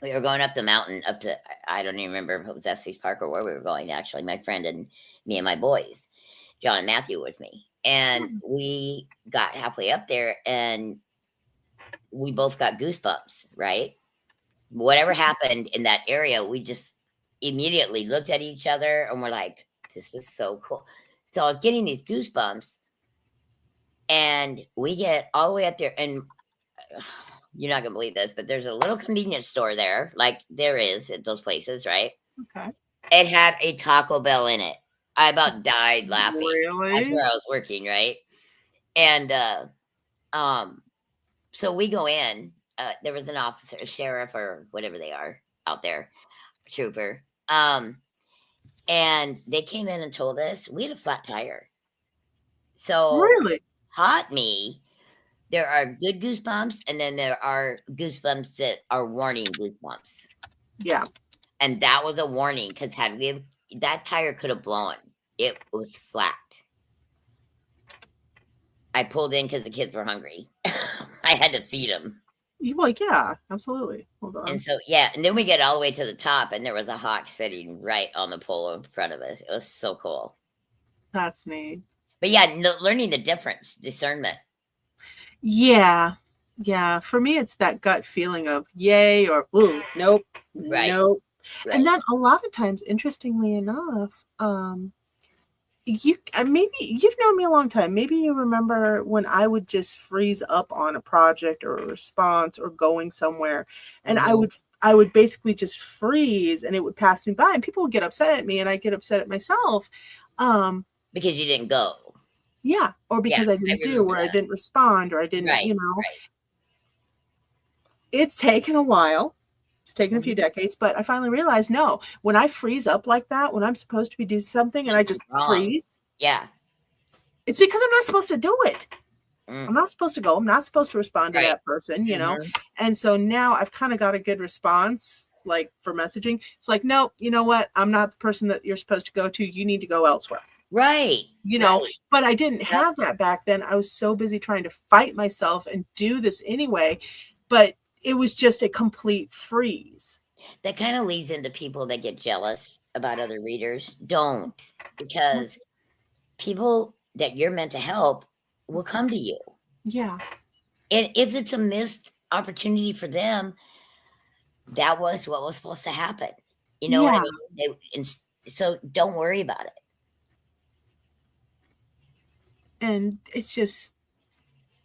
we were going up the mountain up to, I don't even remember if it was Estes Park or where we were going. Actually, my friend and me and my boys, John and Matthew, with me, and we got halfway up there, and we both got goosebumps, right? Whatever happened in that area, we just immediately looked at each other and we're like, this is so cool. So I was getting these goosebumps, and we get all the way up there, and you're not gonna believe this, but there's a little convenience store there, like there is at those places, right? Okay. It had a Taco Bell in it. I about died laughing. That's Really? where I was working, right? And so we go in. There was an officer, a sheriff, or whatever they are out there, trooper. And they came in and told us we had a flat tire. So Really? taught me there are good goosebumps, and then there are goosebumps that are warning goosebumps. Yeah. And that was a warning, because that tire could have blown. It was flat. I pulled in because the kids were hungry. I had to feed them. Well, yeah, absolutely. Hold on. And so, yeah, and then we get all the way to the top, and there was a hawk sitting right on the pole in front of us. It was so cool. That's neat. But yeah, learning the difference, discernment. Yeah. Yeah. For me, it's that gut feeling of yay or ooh, nope, Right. nope. Right. And then a lot of times, interestingly enough, maybe you've known me a long time. Maybe you remember when I would just freeze up on a project or a response or going somewhere, and I would basically just freeze, and it would pass me by, and people would get upset at me, and I'd get upset at myself. Because you didn't go. Yeah, or because I didn't do, or I didn't respond, or I didn't, Right, you know. right. It's taken a while. It's taken a few decades, but I finally realized, no, when I freeze up like that, when I'm supposed to be doing something and I just freeze, yeah, it's because I'm not supposed to do it. I'm not supposed to go. I'm not supposed to respond to that person, you know? And so now I've kind of got a good response, like for messaging. It's like, no, you know what? I'm not the person that you're supposed to go to. You need to go elsewhere. Right. You know, but I didn't have that back then. I was so busy trying to fight myself and do this anyway. But it was just a complete freeze. That kind of leads into people that get jealous about other readers. Don't, because people that you're meant to help will come to you. Yeah. And if it's a missed opportunity for them, that was what was supposed to happen. You know what I mean? So don't worry about it. And it's just,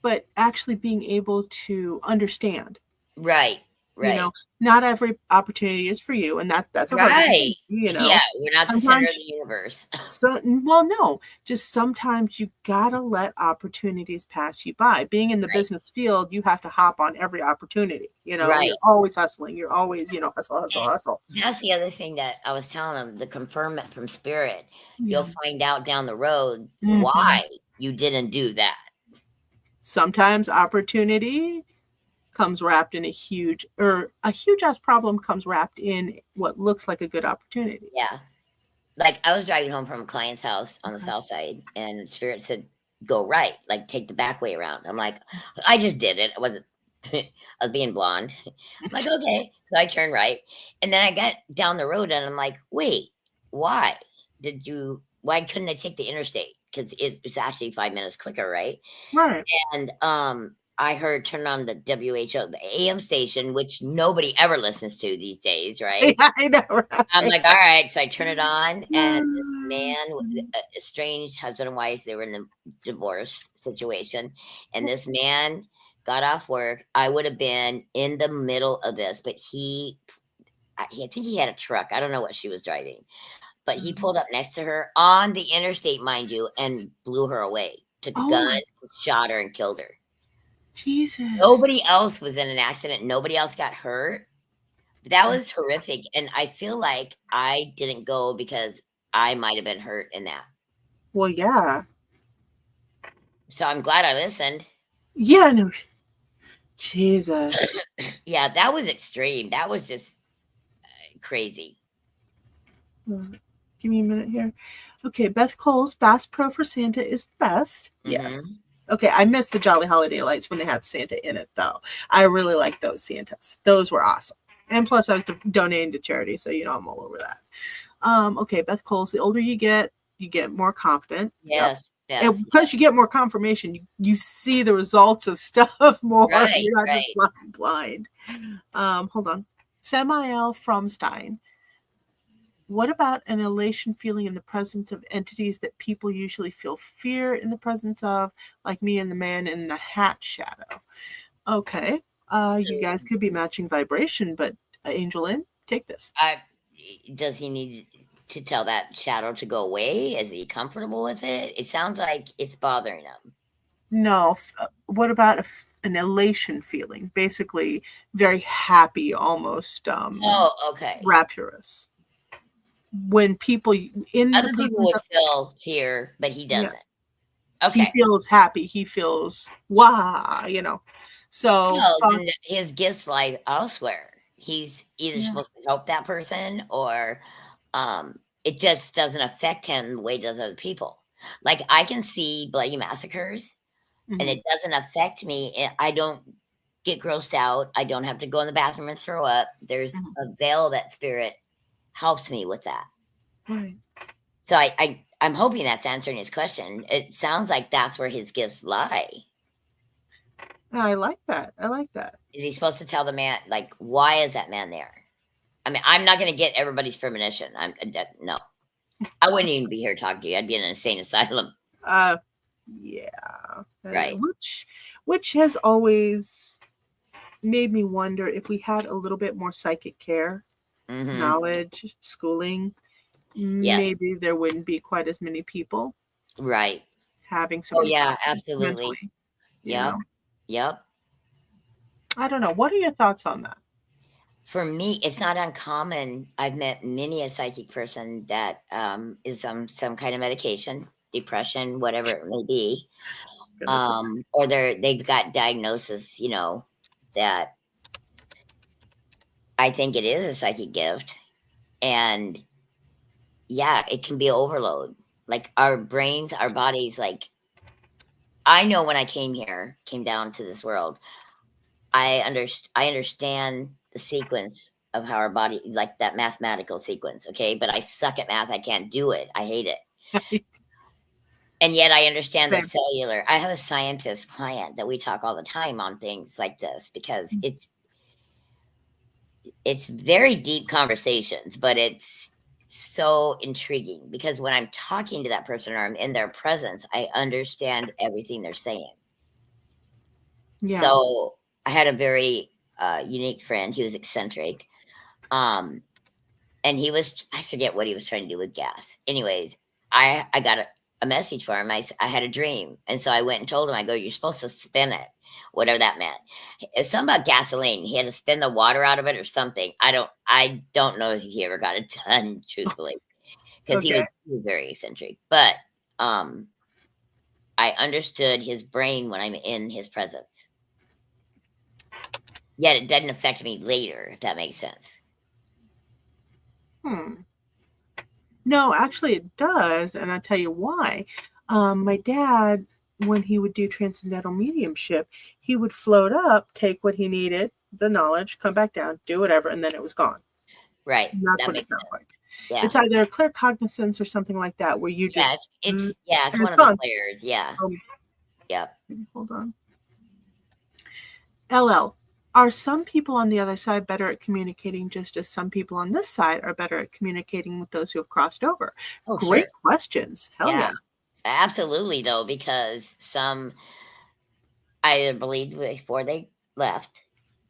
but actually being able to understand. Right. You know, not every opportunity is for you, and that's a hard thing, you know. Yeah, we're not the center of the universe. No, just sometimes you gotta let opportunities pass you by. Being in the business field, you have to hop on every opportunity. You know, you're always hustling. You're always, you know, hustle. That's the other thing that I was telling them, the confirmation from spirit. You'll find out down the road why you didn't do that. Sometimes opportunity comes wrapped in a huge ass problem comes wrapped in what looks like a good opportunity. Yeah. Like I was driving home from a client's house on the south side, and spirit said, go right, like take the back way around. I'm like, I just did it. I wasn't, I was being blonde. I'm like, okay. So I turned right. And then I got down the road and I'm like, wait, why couldn't I take the interstate? Because it was actually 5 minutes quicker, right? Right. And I heard turn on the WHO, the AM station, which nobody ever listens to these days, right? Yeah, I know, right? I'm like, all right. So I turn it on, and this man, a strange husband and wife, they were in a divorce situation, and this man got off work. I would have been in the middle of this, but I think he had a truck. I don't know what she was driving, but he pulled up next to her on the interstate, mind you, and blew her away. Took a gun, shot her, and killed her. Jesus. Nobody else was in an accident. Nobody else got hurt. But that was horrific. And I feel like I didn't go because I might have been hurt in that. Well, yeah. So I'm glad I listened. Yeah, no. Jesus. Yeah, that was extreme. That was just crazy. Give me a minute here. Okay, Beth Cole's Bass Pro for Santa is the best. Yes. Okay, I missed the Jolly Holiday Lights when they had Santa in it, though. I really like those Santas. Those were awesome. And plus, I was donating to charity, so, you know, I'm all over that. Okay, Beth Cole's, the older you get more confident. Yes. Yes. Plus, you get more confirmation. You see the results of stuff more. Right, You're not just right. flying blind. Hold on. Samael Fromstein. What about an elation feeling in the presence of entities that people usually feel fear in the presence of, like me and the man in the hat shadow? Okay. You guys could be matching vibration, but AngelLynn, take this. Does he need to tell that shadow to go away? Is he comfortable with it? It sounds like it's bothering him. No. What about an elation feeling? Basically, very happy, almost Oh, okay. rapturous. When people in the Other people presence would of, feel fear, but he yeah, doesn't. he Okay. feels happy. He feels wow. So No, then his gifts lie elsewhere. He's either yeah. supposed to help that person or it just doesn't affect him the way it does other people. Like I can see bloody massacres and Mhm. it doesn't affect me. I don't get grossed out. I don't have to go in the bathroom and throw up. There's Mhm. a veil that spirit helps me with that. Right. So I'm hoping that's answering his question. It sounds like that's where his gifts lie. I like that. I like that. Is he supposed to tell the man, like, why is that man there? I mean, I'm not going to get everybody's premonition. No, I wouldn't even be here talking to you. I'd be in an insane asylum. Uh, yeah. Right. Which has always made me wonder if we had a little bit more psychic care, Mm-hmm. knowledge, schooling, Yes. maybe there wouldn't be quite as many people Right. having so Oh, many yeah, problems absolutely. mentally. You Yep. know, Yep. I don't know. What are your thoughts on that? For me, it's not uncommon. I've met many a psychic person that is on some kind of medication, depression, whatever it may be, Goodness. or they've got diagnosis, that I think it is a psychic gift, and yeah, it can be overload. Like our brains, our bodies. Like I know when I came down to this world, I understand the sequence of how our body, like that mathematical sequence, okay? But I suck at math. I can't do it. I hate it. Right. And yet I understand the Same. cellular. I have a scientist client that we talk all the time on things like this because it's very deep conversations, but it's so intriguing because when I'm talking to that person or I'm in their presence, I understand everything they're saying. Yeah. So I had a very unique friend. He was eccentric. Um, and I forget what he was trying to do with gas. Anyways, I got a message for him. I had a dream. And so I went and told him, I go, you're supposed to spin it, whatever that meant. It's something about gasoline. He had to spin the water out of it or something. I don't know if he ever got it done, truthfully, because he Okay. was very eccentric. But um, I understood his brain when I'm in his presence. Yet it doesn't affect me later, if that makes sense. No, actually, it does, and I'll tell you why. My dad, when he would do transcendental mediumship, he would float up, take what he needed, the knowledge, come back down, do whatever, and then it was gone. Right. And that's That what it makes sounds sense. like. Yeah. It's either claircognizance or something like that, where you Yeah, just it's and one it's of the gone. players. Yeah. Yep. Hold on. LL. Are some people on the other side better at communicating just as some people on this side are better at communicating with those who have crossed over? Oh, sure. Great questions. Hell Yeah. yeah. Absolutely, though, because some either believed before they left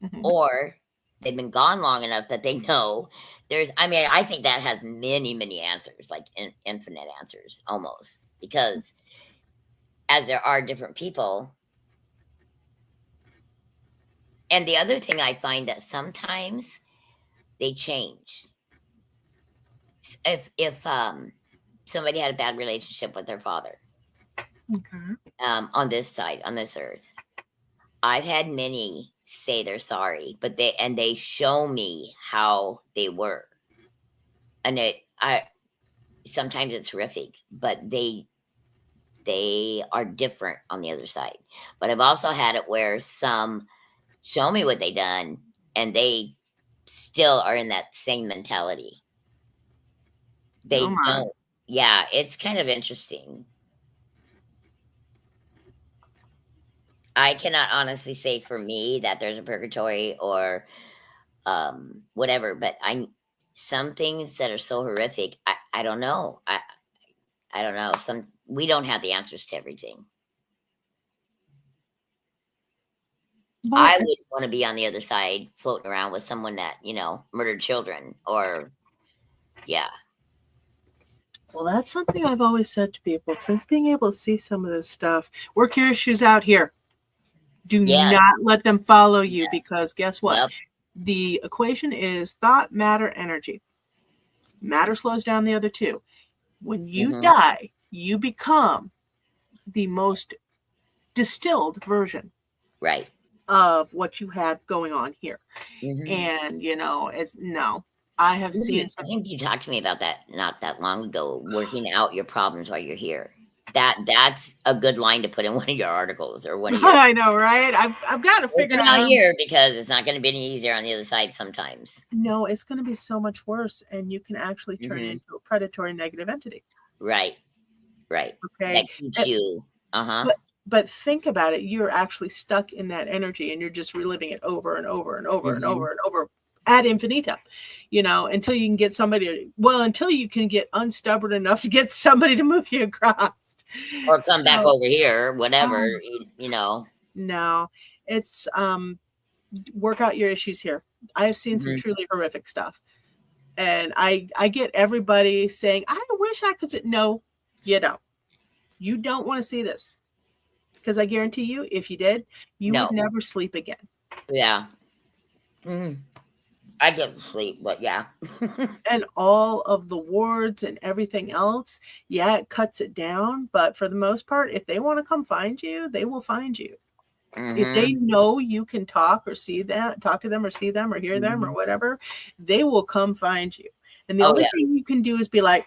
Mhm. or they've been gone long enough that they know I think that has many, many answers, like infinite answers almost, because as there are different people. And the other thing I find that sometimes they change. If somebody had a bad relationship with their father, Okay. on this side, on this earth, I've had many say they're sorry, but they show me how they were, and I sometimes it's horrific, but they are different on the other side. But I've also had it where some show me what they done, and they still are in that same mentality. Oh They my. don't. Yeah, it's kind of interesting. I cannot honestly say for me that there's a purgatory or whatever, but some things that are so horrific, I don't know. I don't know. We don't have the answers to everything. Well, I wouldn't want to be on the other side floating around with someone that, murdered children or yeah. well, that's something I've always said to people. Since being able to see some of this stuff, work your issues out here. Do Yes. not let them follow you, because guess what? Yep. The equation is thought, matter, energy. Matter slows down the other two. When you die, you become the most distilled version Right. of what you have going on here. And I have seen I think you talked to me about that not that long ago, working out your problems while you're here. That's a good line to put in one of your articles or one of your I know, right? I've got to figure working out out here, because it's not going to be any easier on the other side sometimes. No, it's going to be so much worse, and you can actually turn into a predatory negative entity. Right. Okay. That keeps you. But think about it. You're actually stuck in that energy, and you're just reliving it over and over and over and over and over ad infinitum, until you can get until you can get unstubborn enough to get somebody to move you across. Or come back over here, whatever, No, it's work out your issues here. I have seen some truly horrific stuff. And I get everybody saying, I wish I could. No, you don't. You don't want to see this. Because I guarantee you, if you did, you would never sleep again. Yeah. I get to sleep, but yeah. And all of the wards and everything else, it cuts it down. But for the most part, if they want to come find you, they will find you. If they know you can talk to them or see them or hear them or whatever, they will come find you. And the only thing you can do is be like,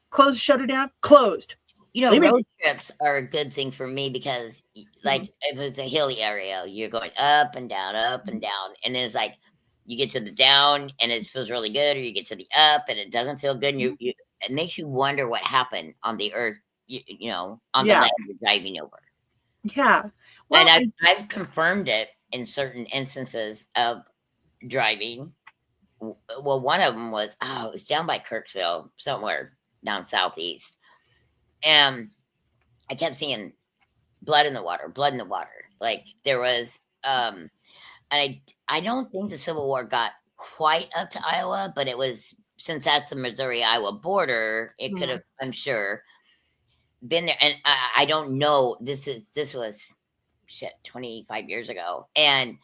close the shutter down, closed. Road trips are a good thing for me because, like, if it's a hilly area, you're going up and down, and then it's like you get to the down and it feels really good, or you get to the up and it doesn't feel good. And it makes you wonder what happened on the earth, on the land you're driving over. Yeah. Well, and I've confirmed it in certain instances of driving. Well, one of them was, it was down by Kirksville, somewhere down southeast. And I kept seeing blood in the water. Like there was, and I don't think the Civil War got quite up to Iowa, but it was, since that's the Missouri-Iowa border, it could have, I'm sure, been there. And I don't know. This was 25 years ago, and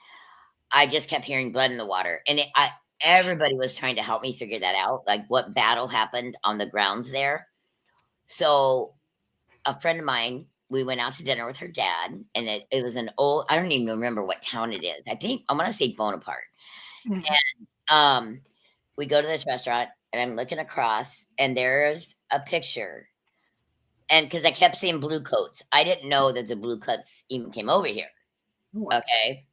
I just kept hearing blood in the water, and everybody was trying to help me figure that out, like what battle happened on the grounds there. So a friend of mine, we went out to dinner with her dad, and it was an old, I don't even remember what town it is. I think I'm going to say Bonaparte. And we go to this restaurant, and I'm looking across, and there's a picture. And because I kept seeing blue coats, I didn't know that the blue coats even came over here. Okay.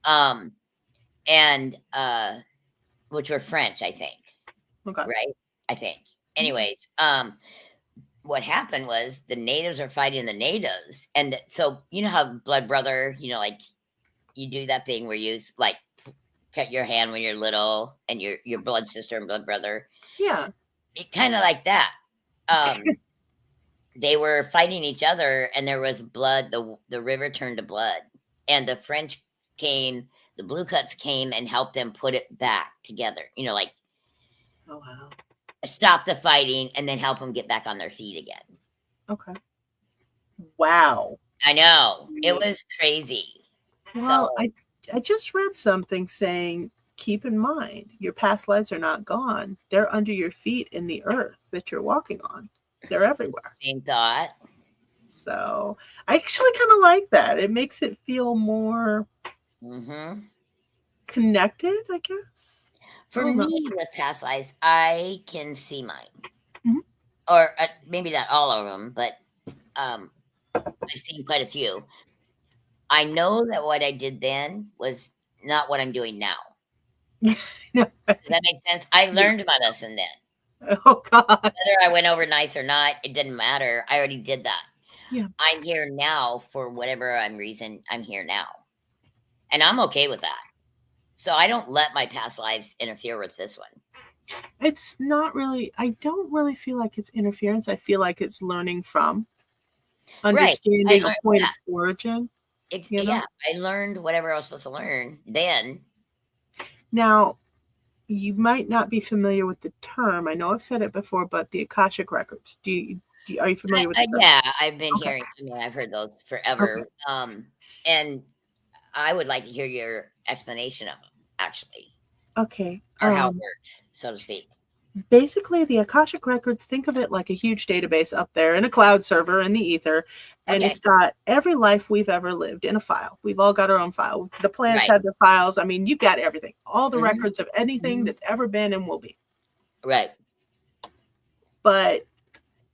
And which were French, I think. Okay. Right? I think. Anyways, what happened was the natives are fighting the natives. And so, you know how blood brother, like you do that thing where you like cut your hand when you're little and your blood sister and blood brother. Yeah. It kind of like that. They were fighting each other, and there was blood. The river turned to blood, and the French came, the blue coats came and helped them put it back together. Like, oh wow, stop the fighting and then help them get back on their feet again. Okay. Wow. I know. It was crazy. Well, so, I just read something saying, keep in mind, your past lives are not gone. They're under your feet in the earth that you're walking on. They're everywhere. Same thought. So I actually kind of like that. It makes it feel more connected, I guess. For me, with past lives, I can see mine. Or maybe not all of them, but I've seen quite a few. I know that what I did then was not what I'm doing now. Does that make sense? I learned my lesson then. Oh, God. Whether I went over nice or not, it didn't matter. I already did that. Yeah. I'm here now for whatever reason I'm here now. And I'm okay with that. So I don't let my past lives interfere with this one. It's not really, I don't really feel like it's interference. I feel like it's learning from, understanding a point of origin. Yeah, I learned whatever I was supposed to learn then. Now, you might not be familiar with the term. I know I've said it before, but the Akashic records. Are you familiar with the term? Yeah, I've been hearing. I mean, I've heard those forever. Okay. And I would like to hear your explanation of them, actually. Okay. Or how it works, so to speak. Basically, the Akashic records, think of it like a huge database up there in a cloud server in the ether, and it's got every life we've ever lived in a file. We've all got our own file. The planets have their files. I mean, you've got everything, all the records of anything that's ever been and will be. Right. But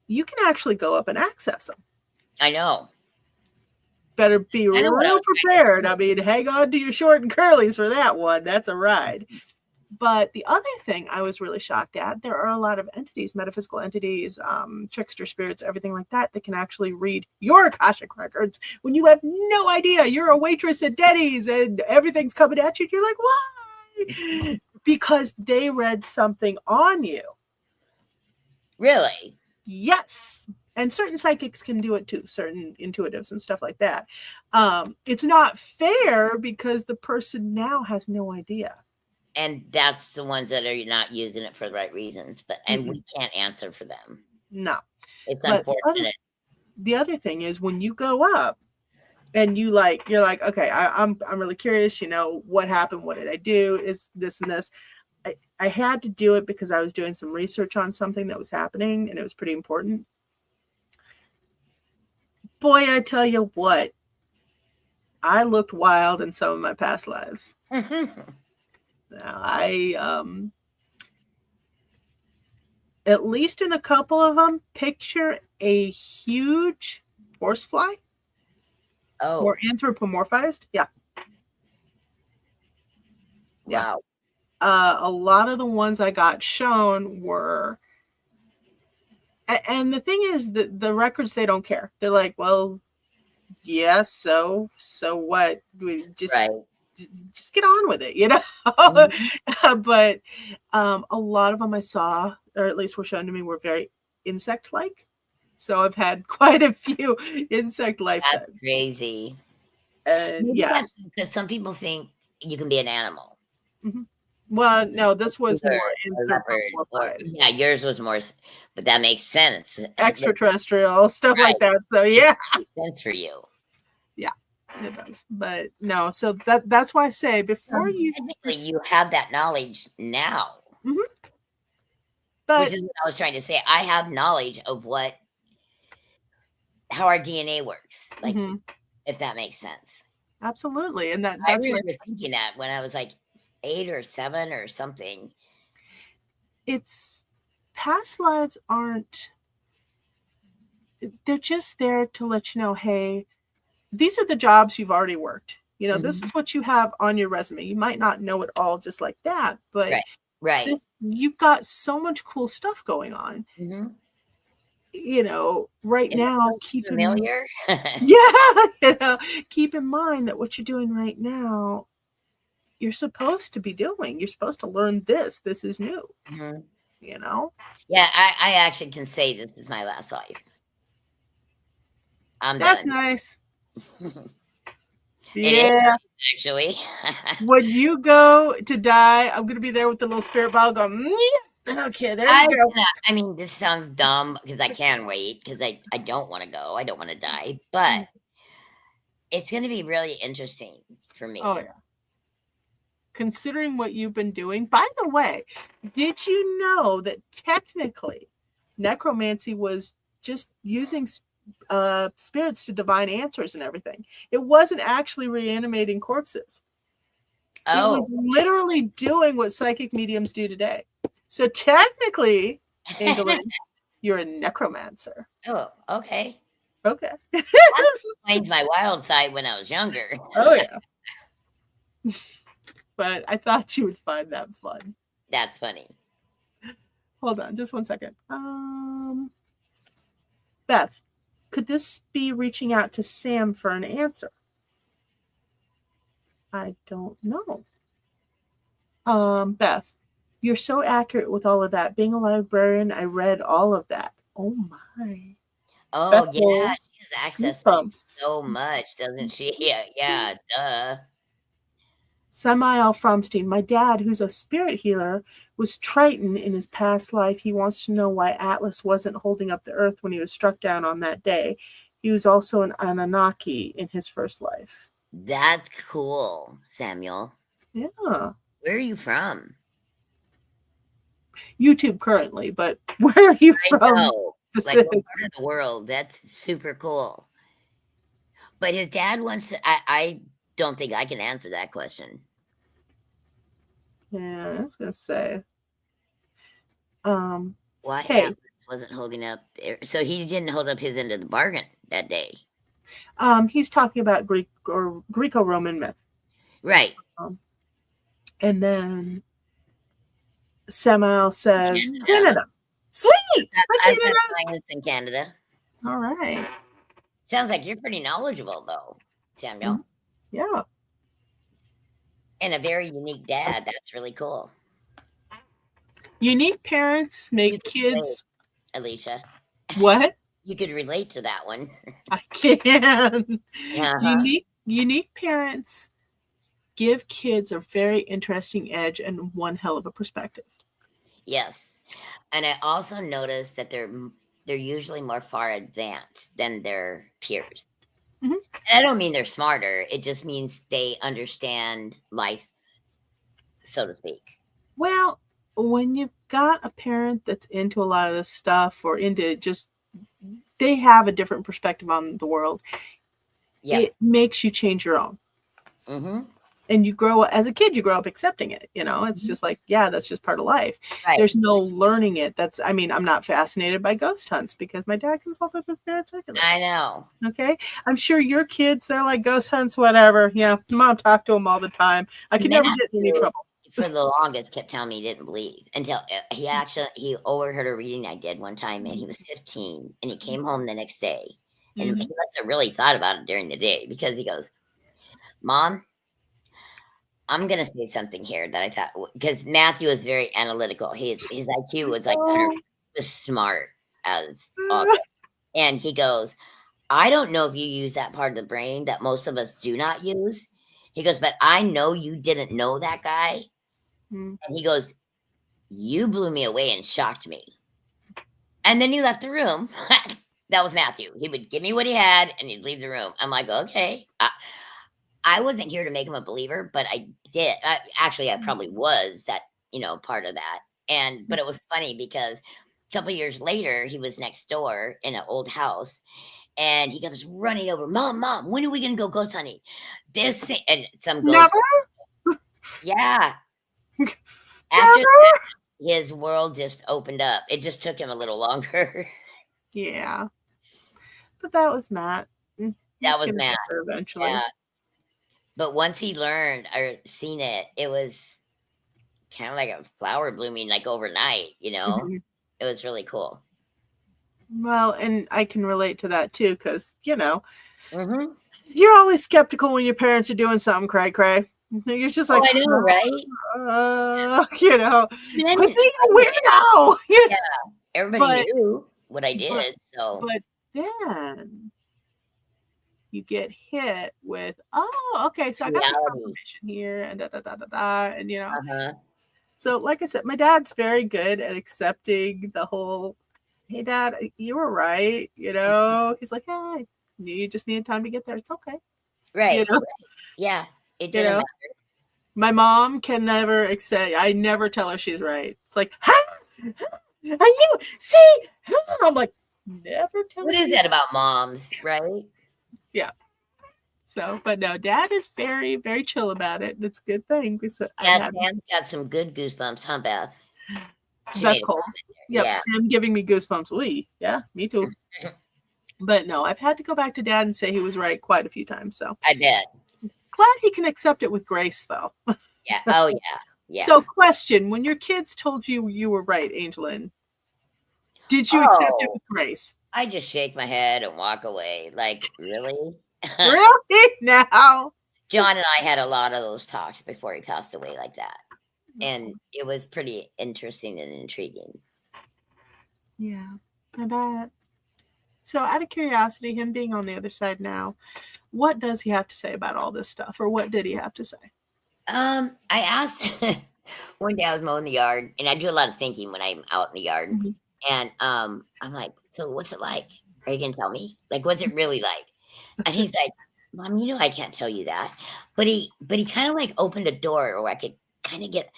you can actually go up and access them. I know. Better be real prepared. I mean, hang on to your short and curlies for that one. That's a ride. But the other thing I was really shocked at, there are a lot of entities, metaphysical entities, trickster spirits, everything like that can actually read your Akashic records when you have no idea. You're a waitress at Denny's and everything's coming at you. And you're like, why? Because they read something on you. Really? Yes. And certain psychics can do it too, certain intuitives and stuff like that. It's not fair because the person now has no idea. And that's the ones that are not using it for the right reasons. And we can't answer for them. No. It's unfortunate. The other thing is when you go up and you're like, okay, I'm really curious, what happened? What did I do? Is this and this? I had to do it because I was doing some research on something that was happening and it was pretty important. Boy, I tell you what, I looked wild in some of my past lives. Now, at least in a couple of them, picture a huge horsefly. Oh. Or anthropomorphized. Yeah. Wow. A lot of the ones I got shown were, and the thing is that the records, they don't care. They're like, well, yeah, so what? We just get on with it, But a lot of them I saw, or at least were shown to me, were very insect-like. So I've had quite a few insect lifetimes. That's crazy. And yes, because some people think you can be an animal. Mm-hmm. Well, no, this was more anthropomorphized. Yeah, yours was more, but that makes sense. Extraterrestrial stuff like that. So yeah, it makes sense for you. Yeah, it does. But no, so that's why I say before you have that knowledge now. Mm-hmm. But which is what I was trying to say. I have knowledge of how our DNA works, like if that makes sense. Absolutely, and that's I remember thinking that when I was like 8 or 7 or something. It's past lives they're just there to let you know, hey, these are the jobs you've already worked. This is what you have on your resume. You might not know it all just like that, but you've got so much cool stuff going on. Right now, keep familiar. Keep in mind that what you're doing right now, you're supposed to be doing. You're supposed to learn this. This is new. Yeah, I actually can say this is my last life. That's done. Nice. Yeah. Actually. When you go to die, I'm going to be there with the little spirit ball going, okay, there you go. I mean, this sounds dumb because I can wait because I don't want to go. I don't want to die. But it's going to be really interesting for me. Oh, yeah. Considering what you've been doing. By the way, did you know that technically necromancy was just using spirits to divine answers and everything? It wasn't actually reanimating corpses. It was literally doing what psychic mediums do today. So technically, AngelLynn, you're a necromancer. Oh, okay. Okay. That explains my wild side when I was younger. Oh, yeah. But I thought you would find that fun. That's funny. Hold on, just one second. Beth, Could this be reaching out to Sam for an answer? I don't know. Beth, you're so accurate with all of that. Being a librarian, I read all of that. Oh my. Oh, Beth yeah, Bowles, she has access to goosebumps. so much, doesn't she? Yeah, duh. Samael Fromstein, my dad, who's a spirit healer, was Triton in his past life. He wants to know why Atlas wasn't holding up the earth when he was struck down on that day. He was also an Anunnaki in his first life. That's cool, Samuel. Yeah. Where are you from? YouTube currently, but where are you I from? know. Like, what part of the world? That's super cool. But his dad wants to, I don't think I can answer that question. Yeah, I was gonna say. Why Hey. Atlas wasn't holding up there? So he didn't hold up his end of the bargain that day. He's talking about Greek or Greco-Roman myth. Right. And then Samael says Canada. Sweet! I've got clients in Canada. All right. Sounds like you're pretty knowledgeable, though, Samuel. Mm-hmm. Yeah. And a very unique dad. That's really cool. Unique parents make kids. Relate, Alicia. What? You could relate to that one. I can. Uh-huh. Unique parents give kids a very interesting edge and one hell of a perspective. Yes. And I also noticed that they're usually more far advanced than their peers. Mm-hmm. And I don't mean they're smarter. It just means they understand life, so to speak. Well, when you've got a parent that's into a lot of this stuff or into just, they have a different perspective on the world. Yep. It makes you change your own. Mm-hmm. And you grow, as a kid, you grow up accepting it. You know, it's just like, yeah, that's just part of life. Right. There's no learning it. I'm not fascinated by ghost hunts because my dad consulted with spirit regularly. I know. Okay. I'm sure your kids, they're like ghost hunts, whatever. Yeah. Mom talked to them all the time. I could never get in any trouble. For the longest kept telling me he didn't believe until he overheard a reading I did one time, and he was 15 and he came home the next day and he must have really thought about it during the day because he goes, Mom, I'm going to say something here that I thought, because Matthew was very analytical. His IQ was like 100, was smart as all that. And he goes, I don't know if you use that part of the brain that most of us do not use. He goes, but I know you didn't know that guy. And he goes, you blew me away and shocked me. And then you left the room. That was Matthew. He would give me what he had and he'd leave the room. I'm like, okay. I wasn't here to make him a believer, but I did. Actually, I probably was that, part of that. But it was funny because a couple of years later, he was next door in an old house. And he comes running over, Mom, when are we going to go ghost hunting? This thing, and some ghost. Never? Yeah. After that, his world just opened up. It just took him a little longer. Yeah. But that was Matt. That was Matt. Eventually. Yeah. But once he learned or seen it, it was kind of like a flower blooming like overnight, Mm-hmm. It was really cool. Well, and I can relate to that too, because, mm-hmm. You're always skeptical when your parents are doing something cray. You're just like, I know, right? quit being a weirdo. Yeah, everybody knew what I did. But then you get hit with, okay, so I got some confirmation here, and and Uh-huh. So, like I said, my dad's very good at accepting the whole, hey, Dad, you were right. He's like, hey, you just needed time to get there. It's okay. Right. Right. Yeah. It didn't matter. My mom can never accept. I never tell her she's right. It's like, are you? See? I'm like, never tell her. What is that about moms, right? Yeah. So, but no, Dad is very, very chill about it. That's a good thing. Yeah, Sam's got some good goosebumps, huh, Beth? Beth Coles. Yep, yeah. Sam giving me goosebumps. Yeah, me too. But no, I've had to go back to Dad and say he was right quite a few times. So I bet. Glad he can accept it with grace, though. Yeah. Oh, yeah. Yeah. So, question: when your kids told you were right, AngelLynn, did you accept it with grace? I just shake my head and walk away. Like, really? Really? Now? John and I had a lot of those talks before he passed away like that. And it was pretty interesting and intriguing. Yeah, I bet. So out of curiosity, him being on the other side now, what does he have to say about all this stuff? Or what did he have to say? I asked one day I was mowing the yard, and I do a lot of thinking when I'm out in the yard. Mhm. And I'm like, so what's it like? Are you gonna tell me? Like, what's it really like? And That's he's it. like, Mom, you know I can't tell you that. But he kind of like opened a door where I could kind of get.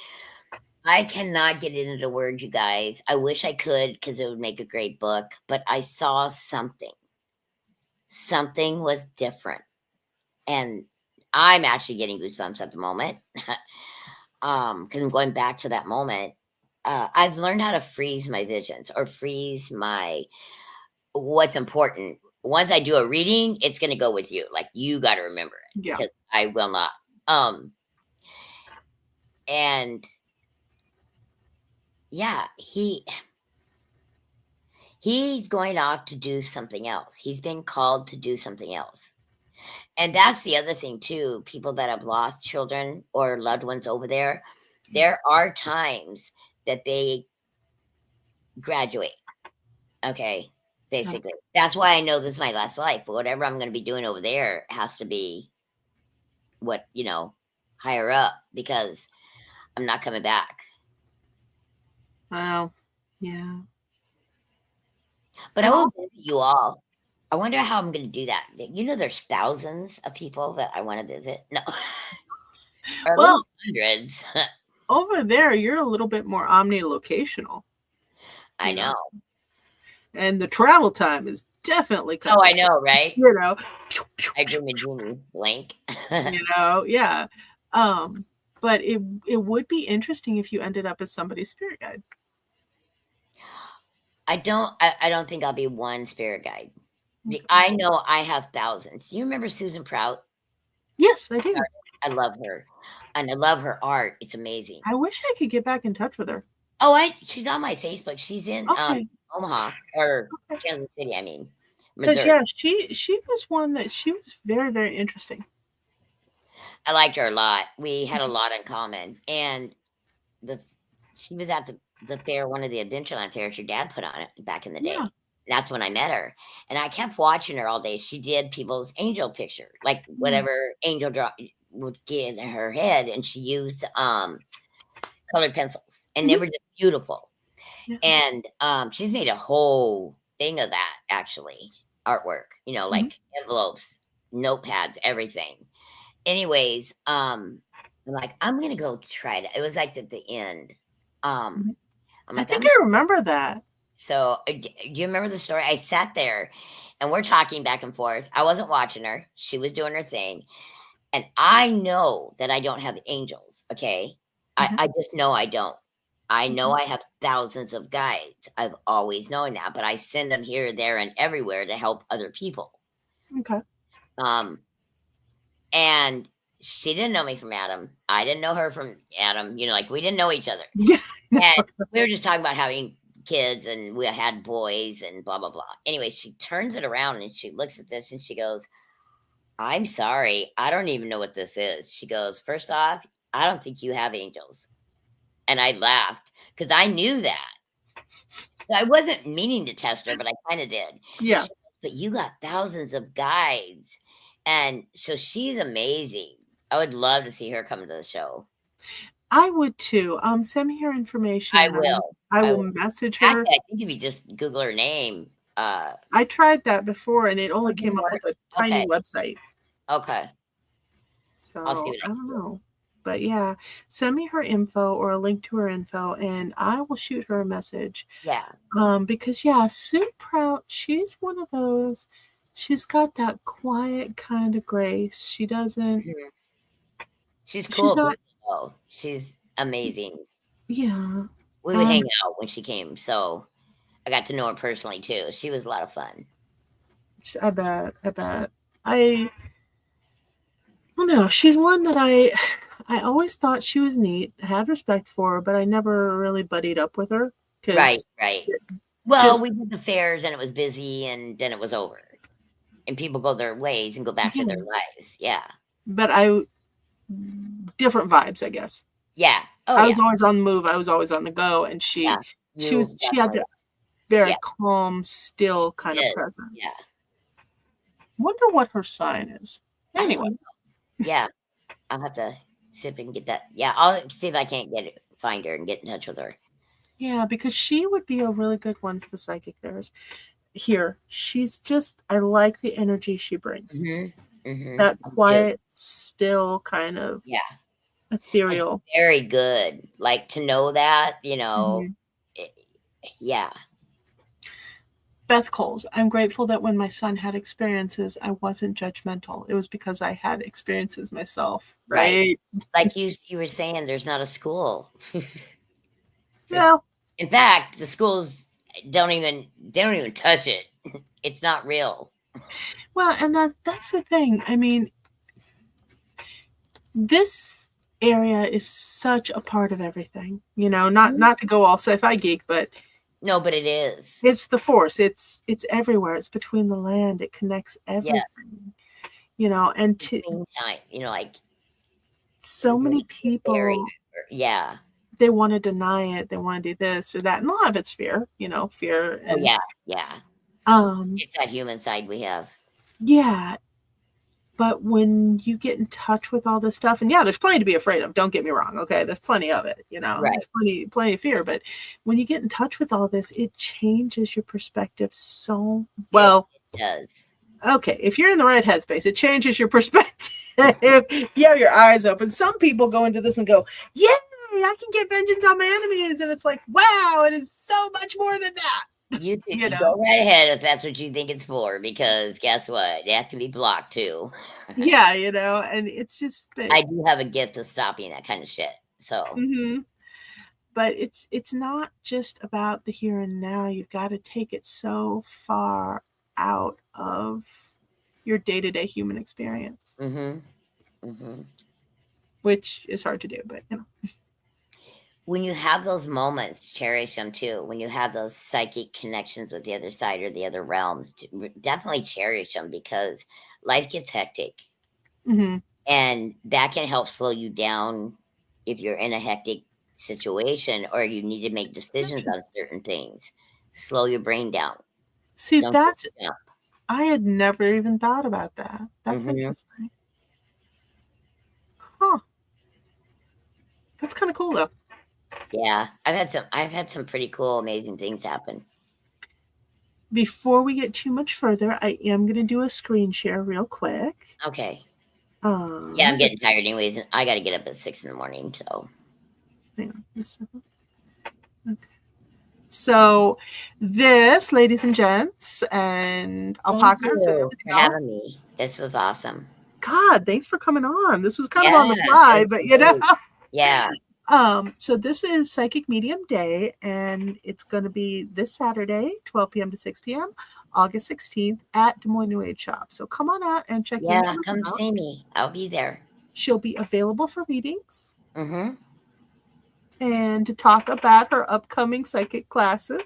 I cannot get it into words, you guys. I wish I could because it would make a great book. But I saw something. Something was different, and I'm actually getting goosebumps at the moment. Because I'm going back to that moment. I've learned how to freeze my visions or freeze my what's important. Once I do a reading, it's going to go with you. Like, you got to remember it Yeah. because I will not. And yeah, he's going off to do something else. He's been called to do something else. And that's the other thing too. People that have lost children or loved ones over there, there are times that they graduate. Okay. Basically. That's why I know this is my last life. But whatever I'm going to be doing over there has to be what, higher up, because I'm not coming back. Wow. Yeah. But I will visit you all. I wonder how I'm going to do that. There's thousands of people that I want to visit. No. Or at Well, least hundreds. over there, you're a little bit more omnilocational. I know. And the travel time is definitely cut Oh, I down. know, right? I dream a genie. Blank. Yeah. But it would be interesting if you ended up as somebody's spirit guide. I don't think I'll be one spirit guide. I know I have thousands. Do you remember Susan Prout? Yes, I do. I love her. And I love her art. It's amazing. I wish I could get back in touch with her. Oh, she's on my Facebook. She's in Omaha or Okay. Kansas City, I mean. Because Missouri. she was one that she was very, very interesting. I liked her a lot. We had a lot in common. And she was at the fair, one of the Adventureland fairs your dad put on it back in the day. Yeah. That's when I met her. And I kept watching her all day. She did people's angel picture, like whatever angel would get in her head. And she used colored pencils. And they were just beautiful. Yeah. And she's made a whole thing of that, actually, artwork, like envelopes, notepads, everything. Anyways, I'm like, I'm going to go try it. It was like at the end. I'm like, I think I remember that. So, do you remember the story? I sat there and we're talking back and forth. I wasn't watching her. She was doing her thing. And I know that I don't have angels, okay? I just know I don't. I know I have thousands of guides. I've always known that, but I send them here, there, and everywhere to help other people. Okay. And she didn't know me from Adam. I didn't know her from Adam. Like, we didn't know each other. Yeah. And we were just talking about having kids, and we had boys and blah, blah, blah. Anyway, she turns it around and she looks at this and she goes, I'm sorry. I don't even know what this is. She goes, first off, I don't think you have angels. And I laughed because I knew that. So I wasn't meaning to test her, but I kind of did. Yeah. She goes, but you got thousands of guides. And so she's amazing. I would love to see her come to the show. I would too. Send me her information. I will. I will message her. Actually, I think if you just Google her name. I tried that before and it only came up with a tiny website. Okay. So I don't know. But yeah, send me her info or a link to her info and I will shoot her a message. Yeah. Because Sue Prout, she's one of those, she's got that quiet kind of grace. She doesn't. She's cool. She's amazing. Yeah. We would hang out when she came, so I got to know her personally too. She was a lot of fun. I bet. I don't know. She's one that I always thought she was neat. I had respect for her, but I never really buddied up with her. Right. Well, Just we did the fairs and it was busy and then it was over. And people go their ways and go back to yeah, their lives. Yeah. but different vibes, I guess. Yeah. Oh I yeah. was always on the move. I was always on the go, and Yeah. You she had definitely. that very Yeah. calm, still kind of Did. Yeah. presence. Wonder what her sign is. I Anyway, don't know. Yeah. I'll have to see if I can get that. Yeah. I'll see if I can't find her and get in touch with her. yeah, because she would be a really good one for the psychic fairs. Here, she's just, I like the energy she brings. That quiet, still kind of Yeah. ethereal. It's very good. Like to know that, you know, yeah. Beth Coles, I'm grateful that when my son had experiences, I wasn't judgmental. It was because I had experiences myself, right? Like you were saying, there's not a school. Well, in fact, the schools don't even touch it. It's not real. Well, and that's the thing. I mean, this area is such a part of everything. You know, not to go all sci-fi geek, but no, but it is. It's the force. It's everywhere. It's between the land. It connects everything. Yeah. You know, and to time, you know, like so many people. Yeah. They want to deny it. They want to do this or that, and a lot of it's fear. You know, fear. And, yeah. Yeah. It's that human side we have. Yeah. But when you get in touch with all this stuff, and yeah, there's plenty to be afraid of. Don't get me wrong. Okay. There's plenty of it, you know, there's plenty of fear. But when you get in touch with all this, it changes your perspective so well. It does. Okay. If you're in the right headspace, it changes your perspective. If you have your eyes open, some people go into this and go, yay, I can get vengeance on my enemies. And it's like, wow, it is so much more than that. You go right ahead if that's what you think it's for, because guess what? It has to be blocked too. Yeah, you know, and it's just. I do have a gift of stopping that kind of shit. So. But it's not just about the here and now. You've got to take it so far out of your day-to-day human experience, which is hard to do, but you know. When you have those moments, cherish them too. When you have those psychic connections with the other side or the other realms, definitely cherish them, because life gets hectic. And that can help slow you down if you're in a hectic situation or you need to make decisions on certain things. Slow your brain down. See, I had never even thought about that. That's interesting. Huh. That's kind of cool though. Yeah, I've had some pretty cool, amazing things happen. Before we get too much further, I am going to do a screen share real quick. Okay. Yeah, I'm getting tired anyways, and I got to get up at 6 a.m. So. Hang on a second. Okay. So this, ladies and gents, and alpacas. Thank you for having me. This was awesome. God, thanks for coming on. This was kind of on the fly, but you know. Yeah. So this is Psychic Medium Day, and it's going to be this Saturday, 12 p.m. to 6 p.m., August 16th at Des Moines New Age Shop. So come on out and check in. Yeah, come see me. I'll be there. She'll be available for readings. And to talk about her upcoming psychic classes.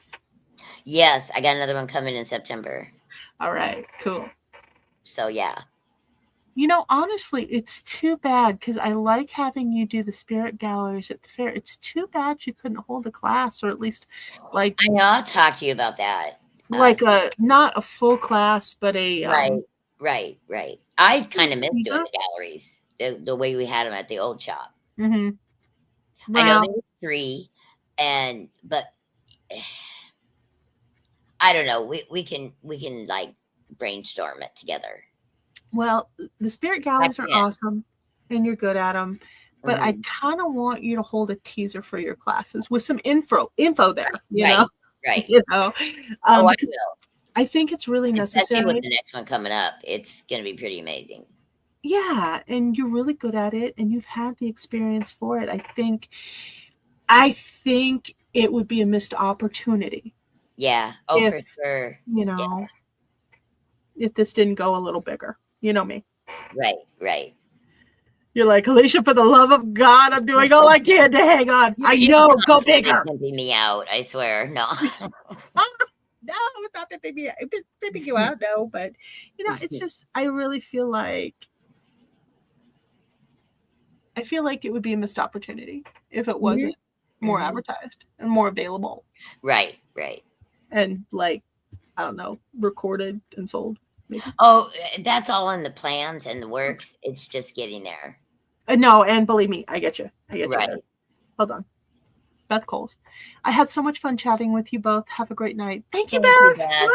Yes, I got another one coming in September. All right, cool. So, yeah. You know, honestly, it's too bad, because I like having you do the spirit galleries at the fair. It's too bad you couldn't hold a class, or at least like. I know, I'll talk to you about that. Like not a full class, but a. Right. I kind of missed doing the galleries, the way we had them at the old shop. Well, I know there were 3, but I don't know. We can like brainstorm it together. Well, the spirit galleries are awesome, and you're good at them. But I kind of want you to hold a teaser for your classes with some info there. You know, right? You know, I will. I think it's really necessary. Especially with the next one coming up, it's going to be pretty amazing. Yeah, and you're really good at it, and you've had the experience for it. I think it would be a missed opportunity. Yeah. Oh, for sure. You know, if this didn't go a little bigger. You know me. Right. You're like, Alicia, for the love of God, I'm doing all I can to hang on. I know, go bigger. Pimping me out, I swear. No. oh, it's not that baby you out, no, but it's just I really feel like it would be a missed opportunity if it wasn't more advertised and more available. Right. And like, I don't know, recorded and sold. Maybe. Oh, that's all in the plans and the works. It's just getting there. No, and believe me, I get you. Right. You. Hold on. Beth Coles. I had so much fun chatting with you both. Have a great night. Thank you, Beth. Yeah,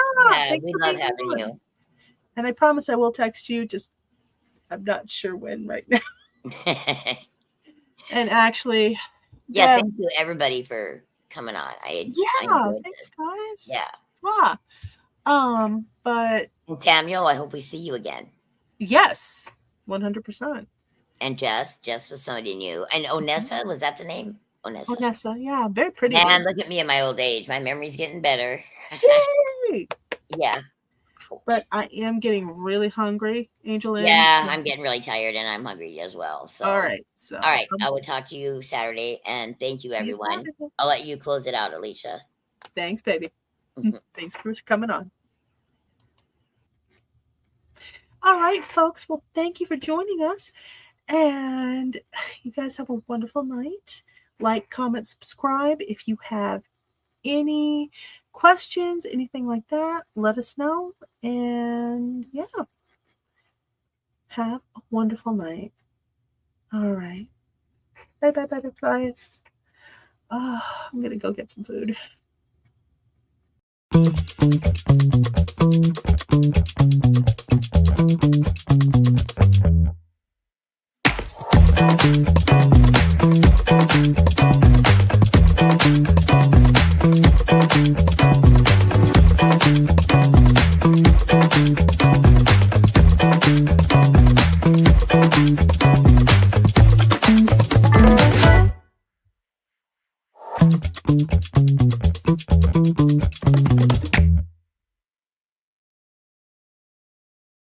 thanks we love having you. And I promise I will text you. Just I'm not sure when right now. And actually, yeah, thank you everybody for coming on. I thanks, guys. Yeah. But and Samuel, I hope we see you again. Yes, 100%. And Jess was somebody new. And Onessa, was that the name? Onessa, yeah, very pretty. Man, look at me at my old age. My memory's getting better. Yay! Yeah. But I am getting really hungry, AngelLynn. Yeah, I'm getting really tired and I'm hungry as well. So all right. I will talk to you Saturday, and thank you, everyone. I'll let you close it out, Alicia. Thanks, baby. Thanks for coming on. All right, folks. Well, thank you for joining us. And you guys have a wonderful night. Like, comment, subscribe. If you have any questions, anything like that, let us know. And yeah, have a wonderful night. All right. Bye, butterflies. I'm going to go get some food. Thank you.